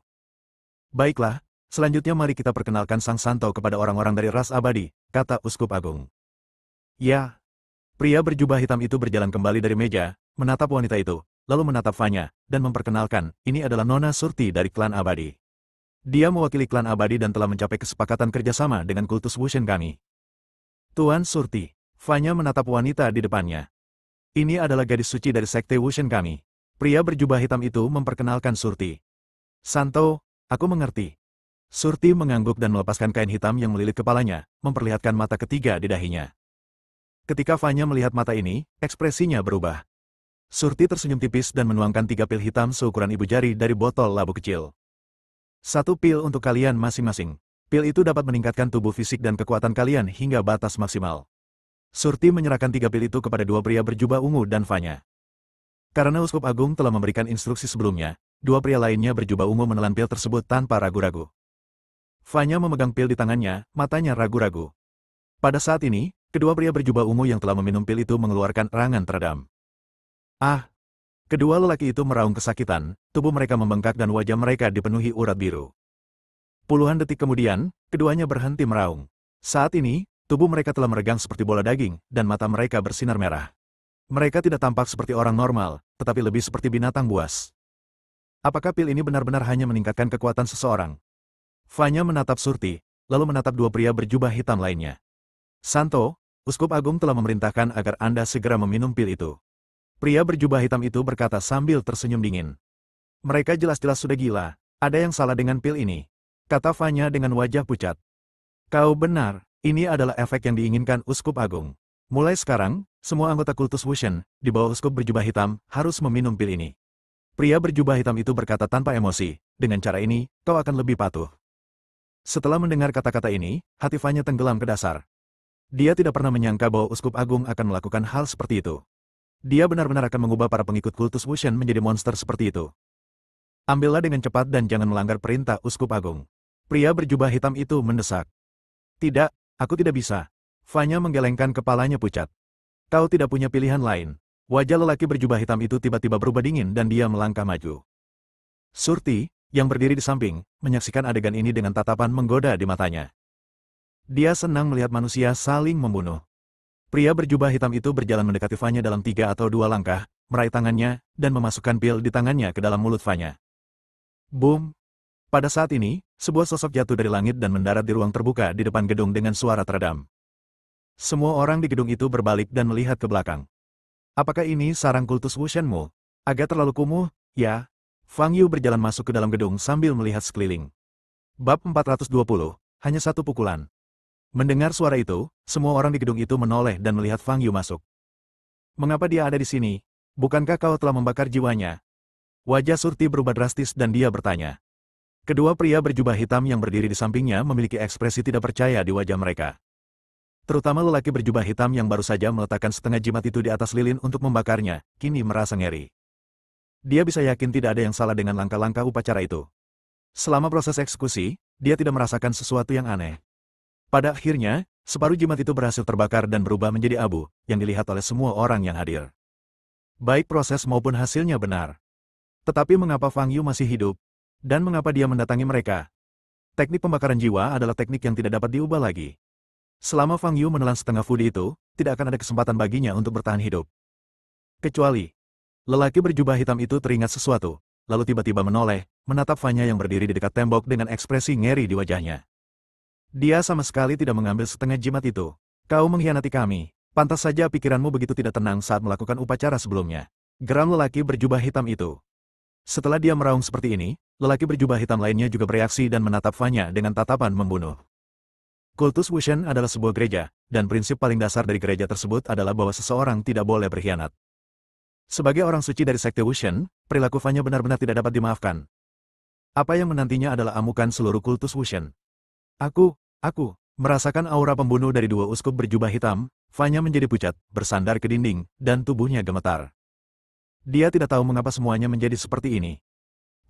Baiklah, selanjutnya mari kita perkenalkan Sang Santo kepada orang-orang dari ras abadi, kata Uskup Agung. Ya. Pria berjubah hitam itu berjalan kembali dari meja, menatap wanita itu, lalu menatap Fanya, dan memperkenalkan, ini adalah Nona Surti dari klan abadi. Dia mewakili klan abadi dan telah mencapai kesepakatan kerjasama dengan kultus Wushen kami. Tuan Surti, Fanya menatap wanita di depannya. Ini adalah gadis suci dari Sekte Wushen kami. Pria berjubah hitam itu memperkenalkan Surti. Santo, aku mengerti. Surti mengangguk dan melepaskan kain hitam yang melilit kepalanya, memperlihatkan mata ketiga di dahinya. Ketika Fanya melihat mata ini, ekspresinya berubah. Surti tersenyum tipis dan menuangkan 3 pil hitam seukuran ibu jari dari botol labu kecil. 1 pil untuk kalian masing-masing. Pil itu dapat meningkatkan tubuh fisik dan kekuatan kalian hingga batas maksimal. Surti menyerahkan 3 pil itu kepada dua pria berjubah ungu dan Fanya. Karena Uskup Agung telah memberikan instruksi sebelumnya, dua pria lainnya berjubah ungu menelan pil tersebut tanpa ragu-ragu. Fanya memegang pil di tangannya, matanya ragu-ragu. Pada saat ini, kedua pria berjubah ungu yang telah meminum pil itu mengeluarkan erangan teredam. Ah! Kedua lelaki itu meraung kesakitan, tubuh mereka membengkak dan wajah mereka dipenuhi urat biru. Puluhan detik kemudian, keduanya berhenti meraung. Saat ini, tubuh mereka telah meregang seperti bola daging, dan mata mereka bersinar merah. Mereka tidak tampak seperti orang normal, tetapi lebih seperti binatang buas. Apakah pil ini benar-benar hanya meningkatkan kekuatan seseorang? Fanya menatap Surti, lalu menatap dua pria berjubah hitam lainnya. Santo, Uskup Agung telah memerintahkan agar Anda segera meminum pil itu. Pria berjubah hitam itu berkata sambil tersenyum dingin. Mereka jelas-jelas sudah gila, ada yang salah dengan pil ini, kata Fanya dengan wajah pucat. Kau benar, ini adalah efek yang diinginkan Uskup Agung. Mulai sekarang, semua anggota kultus Wushen, di bawah uskup berjubah hitam, harus meminum pil ini. Pria berjubah hitam itu berkata tanpa emosi, dengan cara ini, kau akan lebih patuh. Setelah mendengar kata-kata ini, hati Fanya tenggelam ke dasar. Dia tidak pernah menyangka bahwa Uskup Agung akan melakukan hal seperti itu. Dia benar-benar akan mengubah para pengikut kultus Wushen menjadi monster seperti itu. Ambillah dengan cepat dan jangan melanggar perintah Uskup Agung. Pria berjubah hitam itu mendesak. Tidak, aku tidak bisa. Fanya menggelengkan kepalanya pucat. Kau tidak punya pilihan lain. Wajah lelaki berjubah hitam itu tiba-tiba berubah dingin dan dia melangkah maju. Surti, yang berdiri di samping, menyaksikan adegan ini dengan tatapan menggoda di matanya. Dia senang melihat manusia saling membunuh. Pria berjubah hitam itu berjalan mendekati Fanya dalam 3 atau 2 langkah, meraih tangannya, dan memasukkan pil di tangannya ke dalam mulut Fanya. Boom! Pada saat ini, sebuah sosok jatuh dari langit dan mendarat di ruang terbuka di depan gedung dengan suara teredam. Semua orang di gedung itu berbalik dan melihat ke belakang. Apakah ini sarang kultus Wushenmu? Agak terlalu kumuh, ya? Fang Yu berjalan masuk ke dalam gedung sambil melihat sekeliling. Bab 420, hanya satu pukulan. Mendengar suara itu, semua orang di gedung itu menoleh dan melihat Fang Yu masuk. Mengapa dia ada di sini? Bukankah kau telah membakar jiwanya? Wajah Surti berubah drastis dan dia bertanya. Kedua pria berjubah hitam yang berdiri di sampingnya memiliki ekspresi tidak percaya di wajah mereka. Terutama lelaki berjubah hitam yang baru saja meletakkan setengah jimat itu di atas lilin untuk membakarnya, kini merasa ngeri. Dia bisa yakin tidak ada yang salah dengan langkah-langkah upacara itu. Selama proses eksekusi, dia tidak merasakan sesuatu yang aneh. Pada akhirnya, separuh jimat itu berhasil terbakar dan berubah menjadi abu, yang dilihat oleh semua orang yang hadir. Baik proses maupun hasilnya benar. Tetapi mengapa Fang Yu masih hidup? Dan mengapa dia mendatangi mereka? Teknik pembakaran jiwa adalah teknik yang tidak dapat diubah lagi. Selama Fang Yu menelan setengah fudi itu, tidak akan ada kesempatan baginya untuk bertahan hidup. Kecuali, lelaki berjubah hitam itu teringat sesuatu, lalu tiba-tiba menoleh, menatap Fanya yang berdiri di dekat tembok dengan ekspresi ngeri di wajahnya. Dia sama sekali tidak mengambil setengah jimat itu. Kau mengkhianati kami. Pantas saja pikiranmu begitu tidak tenang saat melakukan upacara sebelumnya. Geram lelaki berjubah hitam itu. Setelah dia meraung seperti ini, lelaki berjubah hitam lainnya juga bereaksi dan menatap Fanya dengan tatapan membunuh. Kultus Wushen adalah sebuah gereja, dan prinsip paling dasar dari gereja tersebut adalah bahwa seseorang tidak boleh berkhianat. Sebagai orang suci dari sekte Wushen, perilaku Fanya benar-benar tidak dapat dimaafkan. Apa yang menantinya adalah amukan seluruh kultus Wushen. Aku merasakan aura pembunuh dari dua uskup berjubah hitam. Fanya menjadi pucat, bersandar ke dinding, dan tubuhnya gemetar. Dia tidak tahu mengapa semuanya menjadi seperti ini.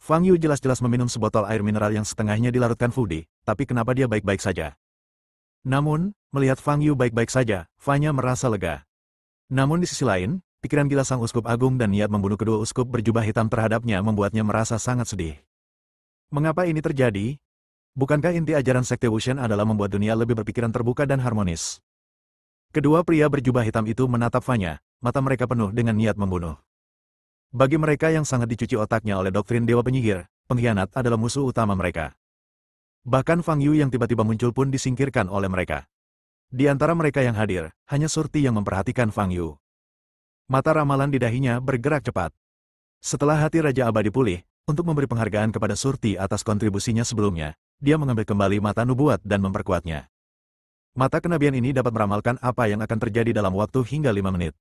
Fang Yu jelas-jelas meminum sebotol air mineral yang setengahnya dilarutkan fudi, tapi kenapa dia baik-baik saja? Namun, melihat Fang Yu baik-baik saja, Fanya merasa lega. Namun di sisi lain, pikiran gila sang uskup agung dan niat membunuh kedua uskup berjubah hitam terhadapnya membuatnya merasa sangat sedih. Mengapa ini terjadi? Bukankah inti ajaran sekte Wushen adalah membuat dunia lebih berpikiran terbuka dan harmonis? Kedua pria berjubah hitam itu menatap Fanya, mata mereka penuh dengan niat membunuh. Bagi mereka yang sangat dicuci otaknya oleh doktrin Dewa Penyihir, pengkhianat adalah musuh utama mereka. Bahkan Fang Yu yang tiba-tiba muncul pun disingkirkan oleh mereka. Di antara mereka yang hadir, hanya Surti yang memperhatikan Fang Yu. Mata ramalan di dahinya bergerak cepat. Setelah hati Raja Abadi pulih, untuk memberi penghargaan kepada Surti atas kontribusinya sebelumnya, dia mengambil kembali mata nubuat dan memperkuatnya. Mata kenabian ini dapat meramalkan apa yang akan terjadi dalam waktu hingga 5 menit.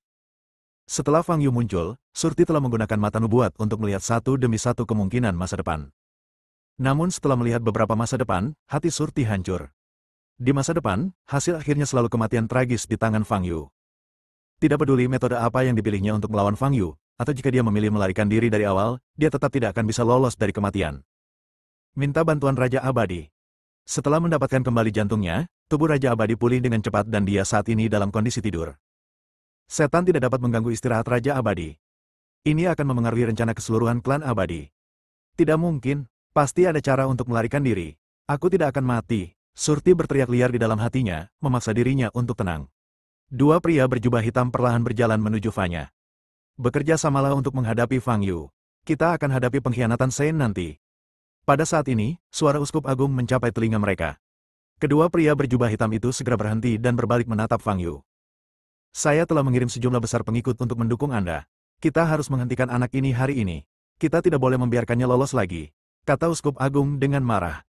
Setelah Fang Yu muncul, Surti telah menggunakan mata nubuat untuk melihat satu demi satu kemungkinan masa depan. Namun setelah melihat beberapa masa depan, hati Surti hancur. Di masa depan, hasil akhirnya selalu kematian tragis di tangan Fang Yu. Tidak peduli metode apa yang dipilihnya untuk melawan Fang Yu, atau jika dia memilih melarikan diri dari awal, dia tetap tidak akan bisa lolos dari kematian. Minta bantuan Raja Abadi. Setelah mendapatkan kembali jantungnya, tubuh Raja Abadi pulih dengan cepat dan dia saat ini dalam kondisi tidur. Setan tidak dapat mengganggu istirahat Raja Abadi. Ini akan memengaruhi rencana keseluruhan klan Abadi. Tidak mungkin, pasti ada cara untuk melarikan diri. Aku tidak akan mati. Surti berteriak liar di dalam hatinya, memaksa dirinya untuk tenang. Dua pria berjubah hitam perlahan berjalan menuju Fanya. Bekerja samalah untuk menghadapi Fang Yu. Kita akan hadapi pengkhianatan Sen nanti. Pada saat ini, suara uskup agung mencapai telinga mereka. Kedua pria berjubah hitam itu segera berhenti dan berbalik menatap Fang Yu. Saya telah mengirim sejumlah besar pengikut untuk mendukung Anda. Kita harus menghentikan anak ini hari ini. Kita tidak boleh membiarkannya lolos lagi, kata uskup agung dengan marah.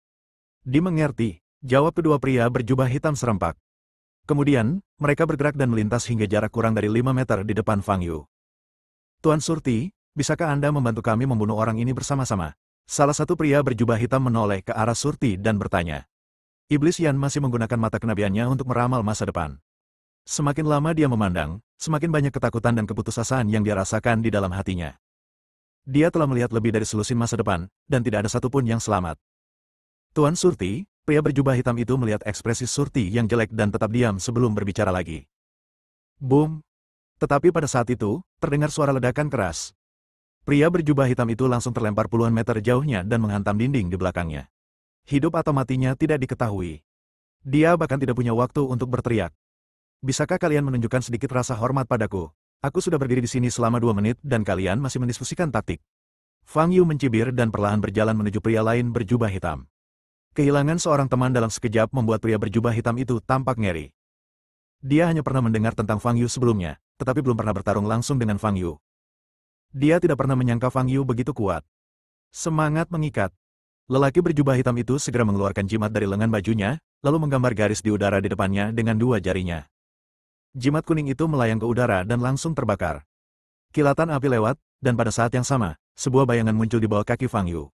Dimengerti, jawab kedua pria berjubah hitam serempak. Kemudian, mereka bergerak dan melintas hingga jarak kurang dari 5 meter di depan Fang Yu. Tuan Surti, bisakah Anda membantu kami membunuh orang ini bersama-sama? Salah satu pria berjubah hitam menoleh ke arah Surti dan bertanya. Iblis Yan masih menggunakan mata kenabiannya untuk meramal masa depan. Semakin lama dia memandang, semakin banyak ketakutan dan keputusasaan yang dia rasakan di dalam hatinya. Dia telah melihat lebih dari selusin masa depan, dan tidak ada satupun yang selamat. Tuan Surti, pria berjubah hitam itu melihat ekspresi Surti yang jelek dan tetap diam sebelum berbicara lagi. Boom! Tetapi pada saat itu, terdengar suara ledakan keras. Pria berjubah hitam itu langsung terlempar puluhan meter jauhnya dan menghantam dinding di belakangnya. Hidup atau matinya tidak diketahui. Dia bahkan tidak punya waktu untuk berteriak. Bisakah kalian menunjukkan sedikit rasa hormat padaku? Aku sudah berdiri di sini selama 2 menit dan kalian masih mendiskusikan taktik. Fang Yu mencibir dan perlahan berjalan menuju pria lain berjubah hitam. Kehilangan seorang teman dalam sekejap membuat pria berjubah hitam itu tampak ngeri. Dia hanya pernah mendengar tentang Fang Yu sebelumnya, tetapi belum pernah bertarung langsung dengan Fang Yu. Dia tidak pernah menyangka Fang Yu begitu kuat. Semangat mengikat. Lelaki berjubah hitam itu segera mengeluarkan jimat dari lengan bajunya, lalu menggambar garis di udara di depannya dengan 2 jarinya. Jimat kuning itu melayang ke udara dan langsung terbakar. Kilatan api lewat, dan pada saat yang sama, sebuah bayangan muncul di bawah kaki Fang Yu.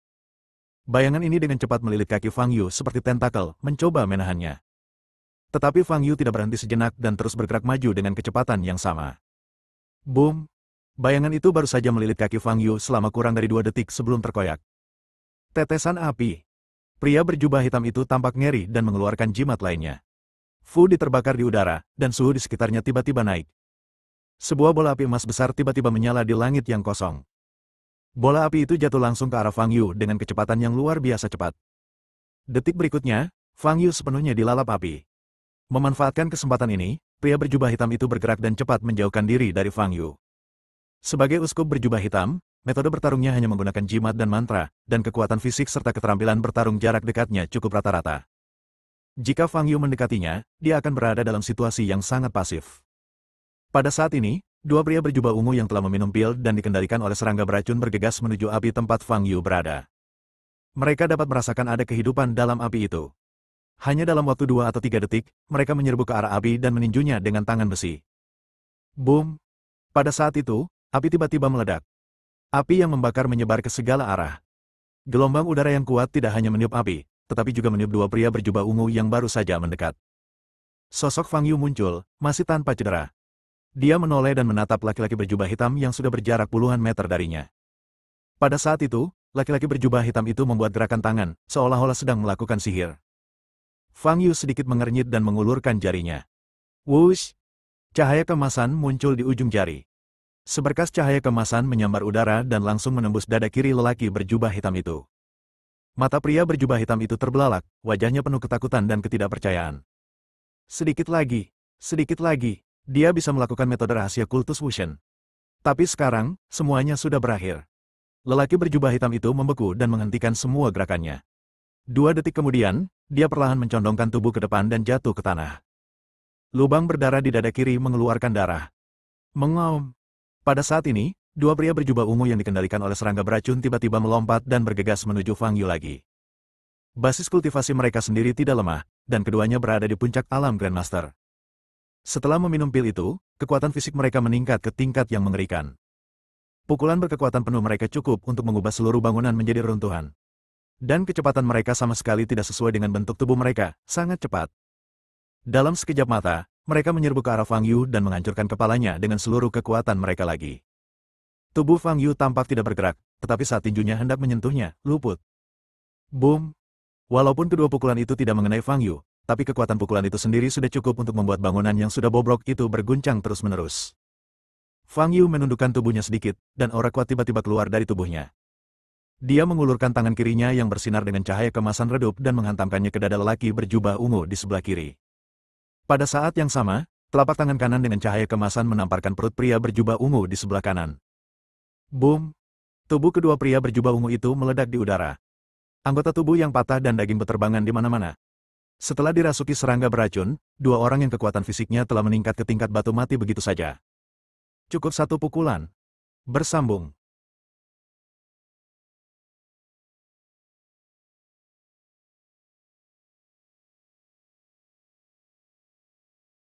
Bayangan ini dengan cepat melilit kaki Fang Yu seperti tentakel, mencoba menahannya. Tetapi Fang Yu tidak berhenti sejenak dan terus bergerak maju dengan kecepatan yang sama. Boom! Bayangan itu baru saja melilit kaki Fang Yu selama kurang dari 2 detik sebelum terkoyak. Tetesan api. Pria berjubah hitam itu tampak ngeri dan mengeluarkan jimat lainnya. Fu diterbakar di udara, dan suhu di sekitarnya tiba-tiba naik. Sebuah bola api emas besar tiba-tiba menyala di langit yang kosong. Bola api itu jatuh langsung ke arah Fang Yu dengan kecepatan yang luar biasa cepat. Detik berikutnya, Fang Yu sepenuhnya dilalap api. Memanfaatkan kesempatan ini, pria berjubah hitam itu bergerak dan cepat menjauhkan diri dari Fang Yu. Sebagai uskup berjubah hitam, metode bertarungnya hanya menggunakan jimat dan mantra, dan kekuatan fisik serta keterampilan bertarung jarak dekatnya cukup rata-rata. Jika Fang Yu mendekatinya, dia akan berada dalam situasi yang sangat pasif. Pada saat ini, 2 pria berjubah ungu yang telah meminum pil dan dikendalikan oleh serangga beracun bergegas menuju api tempat Fang Yu berada. Mereka dapat merasakan ada kehidupan dalam api itu. Hanya dalam waktu 2 atau 3 detik, mereka menyerbu ke arah api dan meninjunya dengan tangan besi. Boom! Pada saat itu, api tiba-tiba meledak. Api yang membakar menyebar ke segala arah. Gelombang udara yang kuat tidak hanya meniup api, tetapi juga meniup 2 pria berjubah ungu yang baru saja mendekat. Sosok Fang Yu muncul, masih tanpa cedera. Dia menoleh dan menatap laki-laki berjubah hitam yang sudah berjarak puluhan meter darinya. Pada saat itu, laki-laki berjubah hitam itu membuat gerakan tangan, seolah-olah sedang melakukan sihir. Fang Yu sedikit mengernyit dan mengulurkan jarinya. Wush! Cahaya kemasan muncul di ujung jari. Seberkas cahaya kemasan menyambar udara dan langsung menembus dada kiri lelaki berjubah hitam itu. Mata pria berjubah hitam itu terbelalak, wajahnya penuh ketakutan dan ketidakpercayaan. Sedikit lagi, dia bisa melakukan metode rahasia kultus Wushen. Tapi sekarang, semuanya sudah berakhir. Lelaki berjubah hitam itu membeku dan menghentikan semua gerakannya. 2 detik kemudian, dia perlahan mencondongkan tubuh ke depan dan jatuh ke tanah. Lubang berdarah di dada kiri mengeluarkan darah. Mengaum. Pada saat ini, 2 pria berjubah ungu yang dikendalikan oleh serangga beracun tiba-tiba melompat dan bergegas menuju Fang Yu lagi. Basis kultivasi mereka sendiri tidak lemah, dan keduanya berada di puncak alam Grandmaster. Setelah meminum pil itu, kekuatan fisik mereka meningkat ke tingkat yang mengerikan. Pukulan berkekuatan penuh mereka cukup untuk mengubah seluruh bangunan menjadi reruntuhan. Dan kecepatan mereka sama sekali tidak sesuai dengan bentuk tubuh mereka, sangat cepat. Dalam sekejap mata, mereka menyerbu ke arah Fang Yu dan menghancurkan kepalanya dengan seluruh kekuatan mereka lagi. Tubuh Fang Yu tampak tidak bergerak, tetapi saat tinjunya hendak menyentuhnya, luput. Boom! Walaupun kedua pukulan itu tidak mengenai Fang Yu, tapi kekuatan pukulan itu sendiri sudah cukup untuk membuat bangunan yang sudah bobrok itu berguncang terus-menerus. Fang Yu menundukkan tubuhnya sedikit, dan aura kuat tiba-tiba keluar dari tubuhnya. Dia mengulurkan tangan kirinya yang bersinar dengan cahaya kemasan redup dan menghantamkannya ke dada lelaki berjubah ungu di sebelah kiri. Pada saat yang sama, telapak tangan kanan dengan cahaya kemasan menamparkan perut pria berjubah ungu di sebelah kanan. Boom! Tubuh kedua pria berjubah ungu itu meledak di udara. Anggota tubuh yang patah dan daging beterbangan di mana-mana. Setelah dirasuki serangga beracun, dua orang yang kekuatan fisiknya telah meningkat ke tingkat batu mati begitu saja. Cukup satu pukulan. Bersambung.